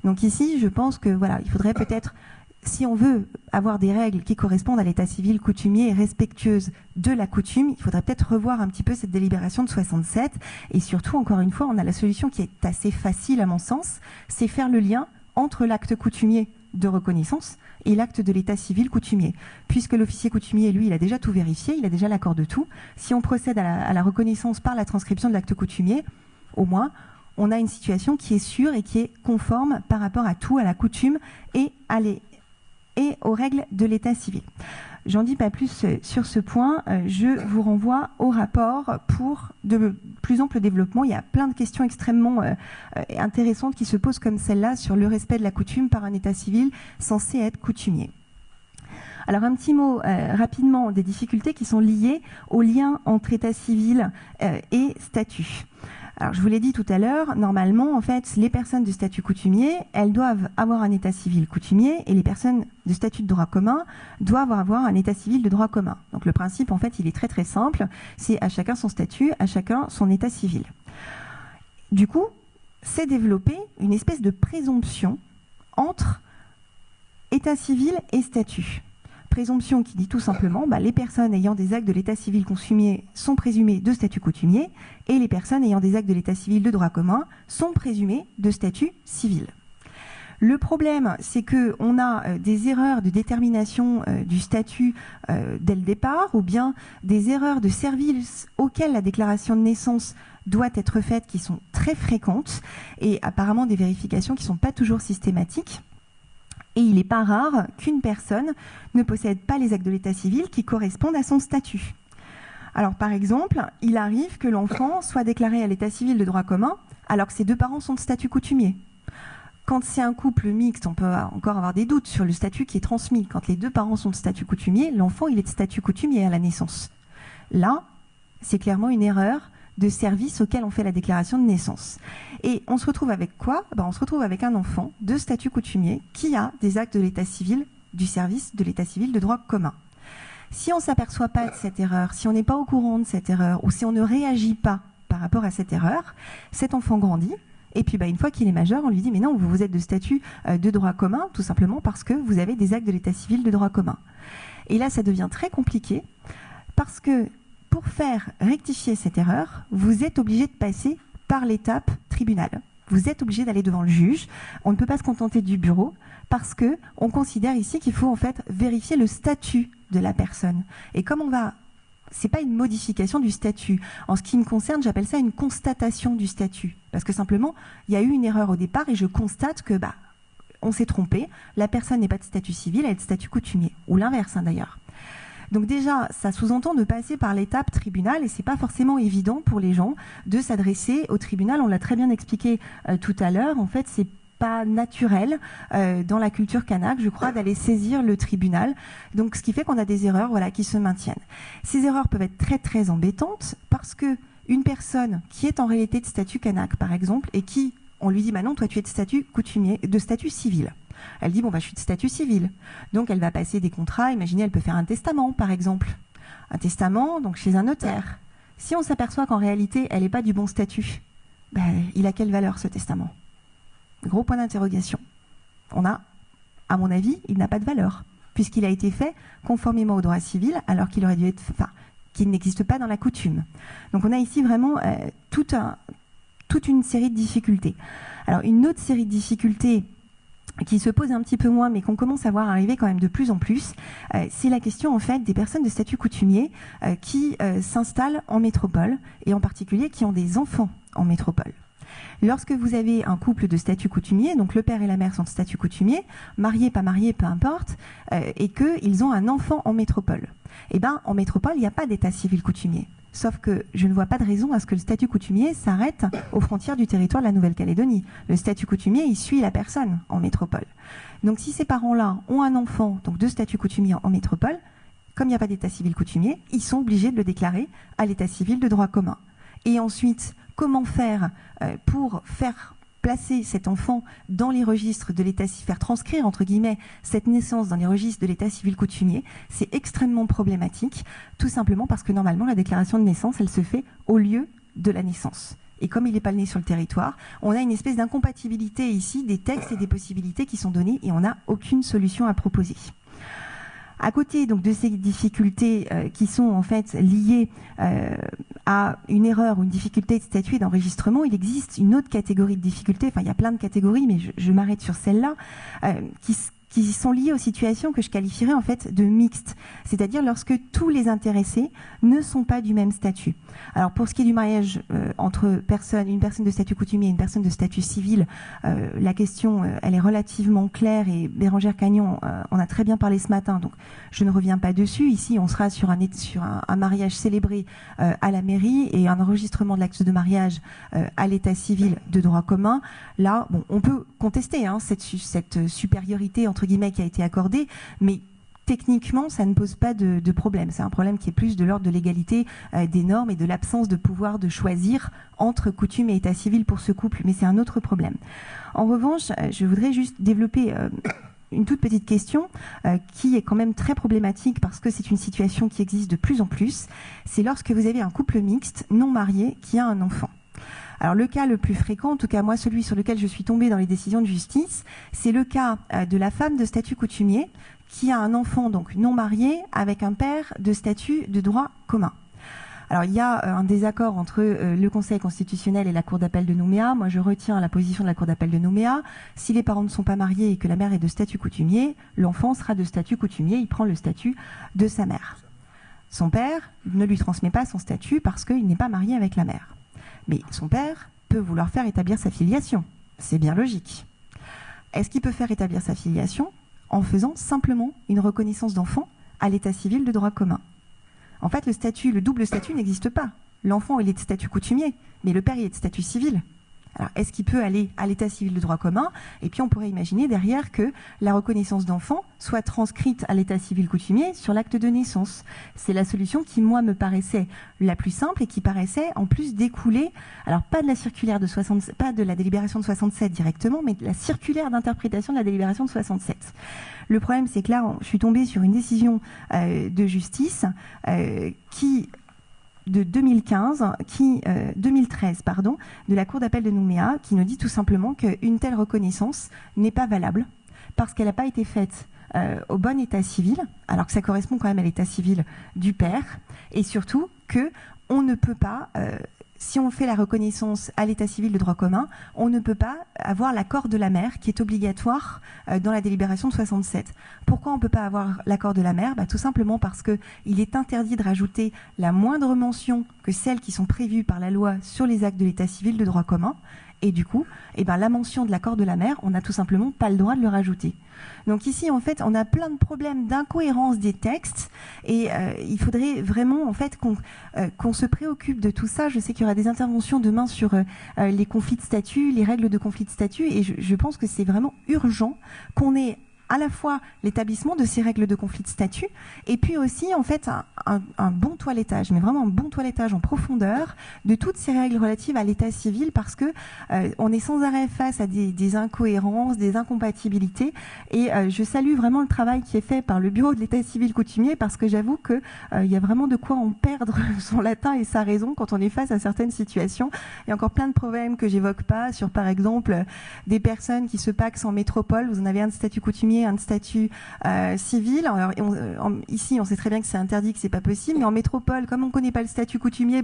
Donc ici, je pense que voilà, il faudrait peut-être, si on veut avoir des règles qui correspondent à l'état civil coutumier et respectueuses de la coutume, il faudrait peut-être revoir un petit peu cette délibération de 67. Et surtout, encore une fois, on a la solution qui est assez facile à mon sens, c'est faire le lien entre l'acte coutumier de reconnaissance et l'acte de l'état civil coutumier. Puisque l'officier coutumier, lui, il a déjà tout vérifié, il a déjà l'accord de tout. Si on procède à la reconnaissance par la transcription de l'acte coutumier, au moins, on a une situation qui est sûre et qui est conforme par rapport à tout, à la coutume et aux règles de l'état civil. J'en dis pas plus sur ce point. Je vous renvoie au rapport pour de plus ample développement. Il y a plein de questions extrêmement intéressantes qui se posent comme celle-là sur le respect de la coutume par un état civil censé être coutumier. Alors un petit mot rapidement des difficultés qui sont liées au lien entre état civil et statut. Alors, je vous l'ai dit tout à l'heure, normalement, en fait, les personnes de statut coutumier, elles doivent avoir un état civil coutumier et les personnes de statut de droit commun doivent avoir un état civil de droit commun. Donc, le principe, en fait, il est très très simple. C'est à chacun son statut, à chacun son état civil. Du coup, c'est développé une espèce de présomption entre état civil et statut. Présomption qui dit tout simplement les personnes ayant des actes de l'état civil coutumier sont présumées de statut coutumier et les personnes ayant des actes de l'état civil de droit commun sont présumées de statut civil. Le problème, c'est qu'on a des erreurs de détermination du statut dès le départ ou bien des erreurs de service auxquelles la déclaration de naissance doit être faite qui sont très fréquentes et apparemment des vérifications qui ne sont pas toujours systématiques. Et il n'est pas rare qu'une personne ne possède pas les actes de l'état civil qui correspondent à son statut. Alors par exemple, il arrive que l'enfant soit déclaré à l'état civil de droit commun alors que ses deux parents sont de statut coutumier. Quand c'est un couple mixte, on peut encore avoir des doutes sur le statut qui est transmis. Quand les deux parents sont de statut coutumier, l'enfant il est de statut coutumier à la naissance. Là, c'est clairement une erreur de service auquel on fait la déclaration de naissance. Et on se retrouve avec quoi ? On se retrouve avec un enfant de statut coutumier qui a des actes de l'état civil du service de l'état civil de droit commun. Si on ne s'aperçoit pas de cette erreur, si on n'est pas au courant de cette erreur, ou si on ne réagit pas par rapport à cette erreur, cet enfant grandit, et puis une fois qu'il est majeur, on lui dit « mais non, vous êtes de statut de droit commun, tout simplement parce que vous avez des actes de l'état civil de droit commun ». Et là, ça devient très compliqué, parce que pour faire rectifier cette erreur, vous êtes obligé de passer par l'étape tribunal. Vous êtes obligé d'aller devant le juge. On ne peut pas se contenter du bureau, parce que on considère ici qu'il faut en fait vérifier le statut de la personne. Et comme c'est pas une modification du statut. En ce qui me concerne, j'appelle ça une constatation du statut. Parce que simplement, il y a eu une erreur au départ et je constate que, on s'est trompé. La personne n'est pas de statut civil, elle est de statut coutumier. Ou l'inverse, d'ailleurs. Donc déjà, ça sous-entend de passer par l'étape tribunal et c'est pas forcément évident pour les gens de s'adresser au tribunal. On l'a très bien expliqué tout à l'heure. En fait, c'est pas naturel dans la culture kanak, je crois, d'aller saisir le tribunal. Donc, ce qui fait qu'on a des erreurs, qui se maintiennent. Ces erreurs peuvent être très très embêtantes parce que une personne qui est en réalité de statut kanak, par exemple, et qui on lui dit, non, toi tu es de statut coutumier, de statut civil. Elle dit, je suis de statut civil. Donc elle va passer des contrats, imaginez, elle peut faire un testament, par exemple. Un testament, donc chez un notaire. Si on s'aperçoit qu'en réalité, elle n'est pas du bon statut, il a quelle valeur ce testament ? Gros point d'interrogation. À mon avis, il n'a pas de valeur, puisqu'il a été fait conformément au droit civil, alors qu'il aurait dû être, qu'il n'existe pas dans la coutume. Donc on a ici vraiment toute une série de difficultés. Alors une autre série de difficultés qui se pose un petit peu moins, mais qu'on commence à voir arriver quand même de plus en plus, c'est la question en fait des personnes de statut coutumier qui s'installent en métropole, et en particulier qui ont des enfants en métropole. Lorsque vous avez un couple de statut coutumier, donc le père et la mère sont de statut coutumier, mariés, pas mariés, peu importe, et qu'ils ont un enfant en métropole. En métropole, il n'y a pas d'état civil coutumier. Sauf que je ne vois pas de raison à ce que le statut coutumier s'arrête aux frontières du territoire de la Nouvelle-Calédonie. Le statut coutumier, il suit la personne en métropole. Donc si ces parents-là ont un enfant donc de statut coutumier en métropole, comme il n'y a pas d'état civil coutumier, ils sont obligés de le déclarer à l'état civil de droit commun. Et ensuite, comment faire pour faire placer cet enfant dans les registres de l'état civil, faire transcrire entre guillemets cette naissance dans les registres de l'état civil coutumier, c'est extrêmement problématique, tout simplement parce que normalement la déclaration de naissance, elle se fait au lieu de la naissance. Et comme il n'est pas né sur le territoire, on a une espèce d'incompatibilité ici des textes et des possibilités qui sont données et on n'a aucune solution à proposer. À côté donc de ces difficultés qui sont en fait liées à une erreur ou une difficulté de statut et d'enregistrement, il existe une autre catégorie de difficultés, il y a plein de catégories, mais je m'arrête sur celle-là, qui sont liées aux situations que je qualifierais en fait de mixtes, c'est-à-dire lorsque tous les intéressés ne sont pas du même statut. Alors pour ce qui est du mariage entre une personne de statut coutumier et une personne de statut civil, la question elle est relativement claire et Bérangère Cagnon en a très bien parlé ce matin, donc je ne reviens pas dessus. Ici on sera sur un mariage célébré à la mairie et un enregistrement de l'acte de mariage à l'état civil de droit commun. Là, on peut contester cette supériorité entre guillemets qui a été accordée, mais techniquement, ça ne pose pas de problème. C'est un problème qui est plus de l'ordre de l'égalité des normes et de l'absence de pouvoir de choisir entre coutume et état civil pour ce couple, mais c'est un autre problème. En revanche, je voudrais juste développer une toute petite question qui est quand même très problématique parce que c'est une situation qui existe de plus en plus. C'est lorsque vous avez un couple mixte non marié qui a un enfant. Alors le cas le plus fréquent, en tout cas moi celui sur lequel je suis tombée dans les décisions de justice, c'est le cas de la femme de statut coutumier qui a un enfant donc non marié avec un père de statut de droit commun. Alors il y a un désaccord entre le Conseil constitutionnel et la Cour d'appel de Nouméa. Moi je retiens la position de la Cour d'appel de Nouméa. Si les parents ne sont pas mariés et que la mère est de statut coutumier, l'enfant sera de statut coutumier, il prend le statut de sa mère. Son père ne lui transmet pas son statut parce qu'il n'est pas marié avec la mère. Mais son père peut vouloir faire établir sa filiation. C'est bien logique. Est-ce qu'il peut faire établir sa filiation en faisant simplement une reconnaissance d'enfant à l'état civil de droit commun. En fait, le double statut n'existe pas. L'enfant, il est de statut coutumier, mais le père, il est de statut civil. Alors, est-ce qu'il peut aller à l'état civil de droit commun? Et puis, on pourrait imaginer derrière que la reconnaissance d'enfant soit transcrite à l'état civil coutumier sur l'acte de naissance. C'est la solution qui, moi, me paraissait la plus simple et qui paraissait, en plus, découler, alors pas de la circulaire de 67, pas de la délibération de 67 directement, mais de la circulaire d'interprétation de la délibération de 67. Le problème, c'est que là, je suis tombée sur une décision de justice de 2013, de la Cour d'appel de Nouméa, qui nous dit tout simplement qu'une telle reconnaissance n'est pas valable parce qu'elle n'a pas été faite au bon état civil, alors que ça correspond quand même à l'état civil du père, et surtout qu'on ne peut pas, si on fait la reconnaissance à l'état civil de droit commun, on ne peut pas avoir l'accord de la mère qui est obligatoire dans la délibération de 67. Pourquoi on ne peut pas avoir l'accord de la mère? Tout simplement parce qu'il est interdit de rajouter la moindre mention que celles qui sont prévues par la loi sur les actes de l'état civil de droit commun. Et du coup, la mention de l'accord de la mère, on n'a tout simplement pas le droit de le rajouter. Donc ici, en fait, on a plein de problèmes d'incohérence des textes et il faudrait vraiment, en fait, qu'on se préoccupe de tout ça. Je sais qu'il y aura des interventions demain sur les conflits de statut, les règles de conflit de statut, et je pense que c'est vraiment urgent qu'on ait à la fois l'établissement de ces règles de conflit de statut et puis aussi en fait un bon toilettage, mais vraiment un bon toilettage en profondeur de toutes ces règles relatives à l'état civil parce que on est sans arrêt face à des incohérences, des incompatibilités et je salue vraiment le travail qui est fait par le bureau de l'état civil coutumier parce que j'avoue que il y a vraiment de quoi en perdre son latin et sa raison quand on est face à certaines situations. Il y a encore plein de problèmes que j'évoque pas sur par exemple des personnes qui se pacsent en métropole, vous en avez un de statut coutumier, un de statut civil. Alors, ici, on sait très bien que c'est interdit, que c'est pas possible, mais en métropole, comme on connaît pas le statut coutumier,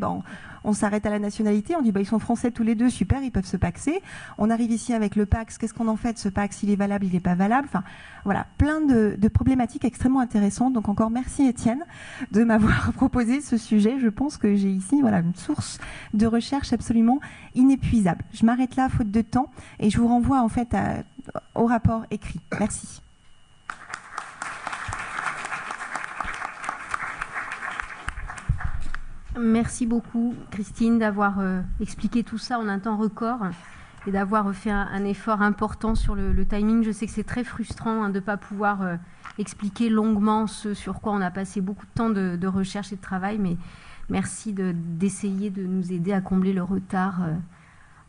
on s'arrête à la nationalité, on dit ils sont français tous les deux, super, ils peuvent se paxer. On arrive ici avec le Pax, qu'est-ce qu'on en fait de ce Pax? Il est valable, il n'est pas valable. Enfin, voilà, plein de problématiques extrêmement intéressantes. Donc encore merci Étienne de m'avoir proposé ce sujet. Je pense que j'ai ici une source de recherche absolument inépuisable. Je m'arrête là, faute de temps, et je vous renvoie en fait au rapport écrit. Merci. Merci beaucoup, Christine, d'avoir expliqué tout ça en un temps record et d'avoir fait un effort important sur le timing. Je sais que c'est très frustrant de ne pas pouvoir expliquer longuement ce sur quoi on a passé beaucoup de temps de recherche et de travail, mais merci d'essayer de nous aider à combler le retard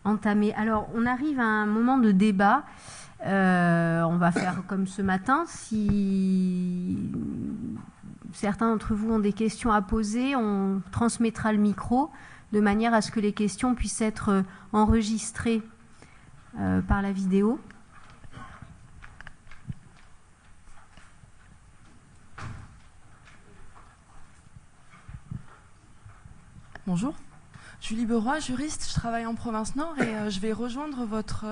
entamé. Alors, on arrive à un moment de débat. On va faire comme ce matin. Si certains d'entre vous ont des questions à poser, on transmettra le micro de manière à ce que les questions puissent être enregistrées par la vidéo. Bonjour, Julie Beroy, juriste, je travaille en province Nord et je vais rejoindre votre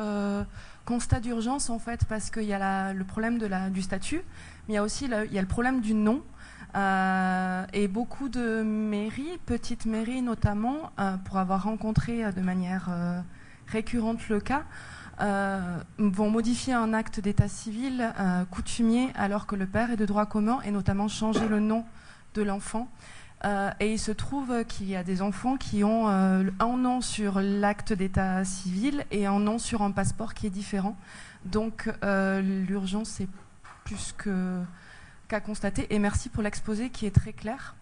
constat d'urgence en fait parce qu'il y a le problème du statut, mais il y a aussi le problème du nom. Et beaucoup de mairies, petites mairies notamment, pour avoir rencontré de manière récurrente le cas, vont modifier un acte d'état civil coutumier alors que le père est de droit commun et notamment changer le nom de l'enfant. Et il se trouve qu'il y a des enfants qui ont un nom sur l'acte d'état civil et un nom sur un passeport qui est différent. Donc l'urgence est plus qu'à constater. Et merci pour l'exposé qui est très clair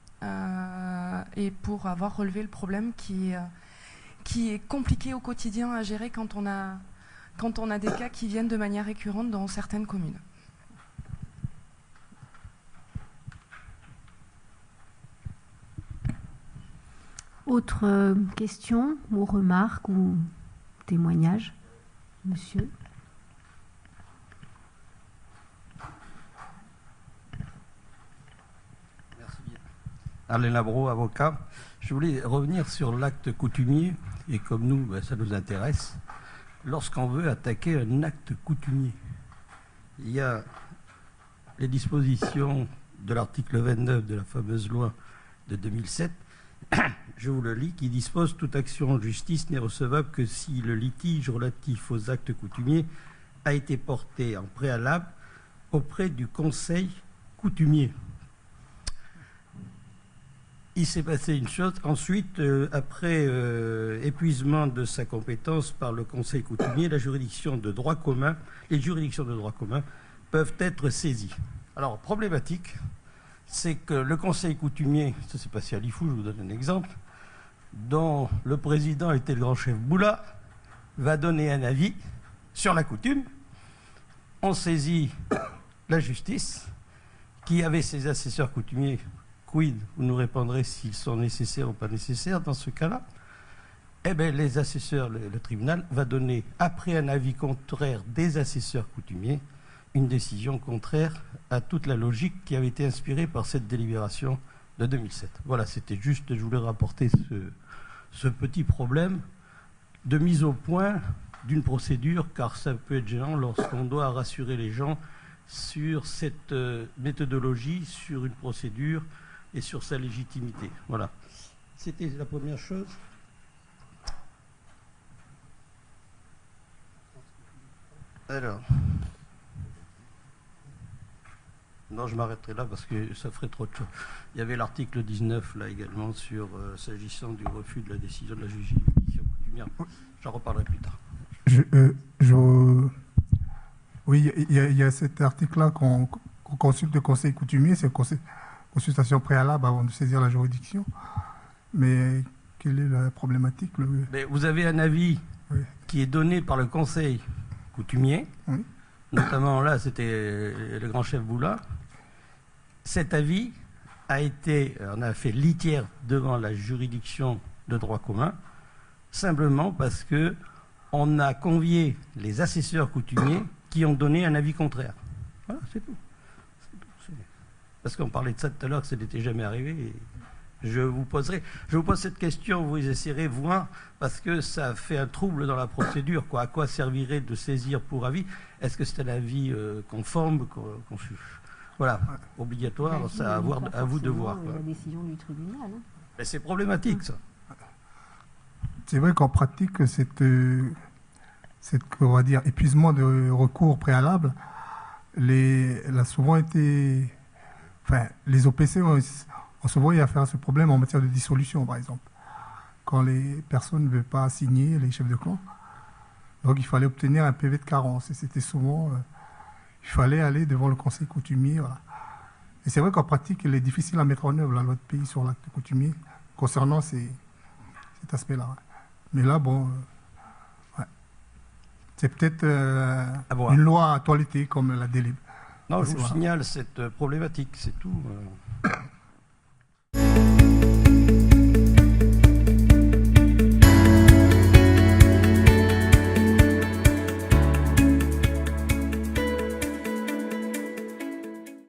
et pour avoir relevé le problème qui est compliqué au quotidien à gérer quand on a des cas qui viennent de manière récurrente dans certaines communes. Autre question ou remarque ou témoignage, monsieur? Merci bien. Alain Labro, avocat. Je voulais revenir sur l'acte coutumier, et comme nous, ça nous intéresse. Lorsqu'on veut attaquer un acte coutumier, il y a les dispositions de l'article 29 de la fameuse loi de 2007, je vous le lis, qui dispose « Toute action en justice n'est recevable que si le litige relatif aux actes coutumiers a été porté en préalable auprès du conseil coutumier. Il s'est passé une chose. Ensuite, après épuisement de sa compétence par le conseil coutumier, les juridictions de droit commun peuvent être saisies. Alors, problématique, c'est que le conseil coutumier, ça s'est passé à Lifou, je vous donne un exemple, dont le président était le grand chef Boula, va donner un avis sur la coutume. On saisit la justice, qui avait ses assesseurs coutumiers. Quid, vous nous répondrez s'ils sont nécessaires ou pas nécessaires dans ce cas-là. Eh bien, les assesseurs, le tribunal va donner, après un avis contraire des assesseurs coutumiers, une décision contraire à toute la logique qui avait été inspirée par cette délibération de 2007. Voilà, c'était juste, je voulais rapporter ce petit problème de mise au point d'une procédure, car ça peut être gênant lorsqu'on doit rassurer les gens sur cette méthodologie, sur une procédure et sur sa légitimité. Voilà. C'était la première chose. Alors. Non, je m'arrêterai là parce que ça ferait trop de choses. Il y avait l'article 19 là également sur s'agissant du refus de la décision de la juridiction coutumière. J'en reparlerai plus tard. Oui, il y a cet article-là qu'on consulte le conseil coutumier, c'est une consultation préalable avant de saisir la juridiction. Mais quelle est la problématique? Mais vous avez un avis qui est donné par le conseil coutumier, notamment là, c'était le grand chef Boula. Cet avis on a fait litière devant la juridiction de droit commun, simplement parce que on a convié les assesseurs coutumiers qui ont donné un avis contraire. Voilà, c'est tout. Parce qu'on parlait de ça tout à l'heure, que ça n'était jamais arrivé. Et je vous pose cette question, vous essayerez de voir, parce que ça fait un trouble dans la procédure. À quoi servirait de saisir pour avis? Est-ce que c'est un avis conforme, voilà, obligatoire? C'est à vous de voir. La décision du tribunal. Mais c'est problématique, ça. C'est vrai qu'en pratique, cette on va dire, épuisement de recours préalable, a souvent été... Enfin, les OPC ont souvent eu affaire à ce problème en matière de dissolution, par exemple. Quand les personnes ne veulent pas signer, les chefs de clan, donc il fallait obtenir un PV de carence. Et c'était souvent... il fallait aller devant le conseil coutumier. Voilà. Et c'est vrai qu'en pratique, il est difficile à mettre en œuvre la loi de pays sur l'acte coutumier concernant cet aspect-là. Mais là, bon... c'est peut-être une loi à toiletter comme la délib. Non, je vous signale cette problématique, c'est tout.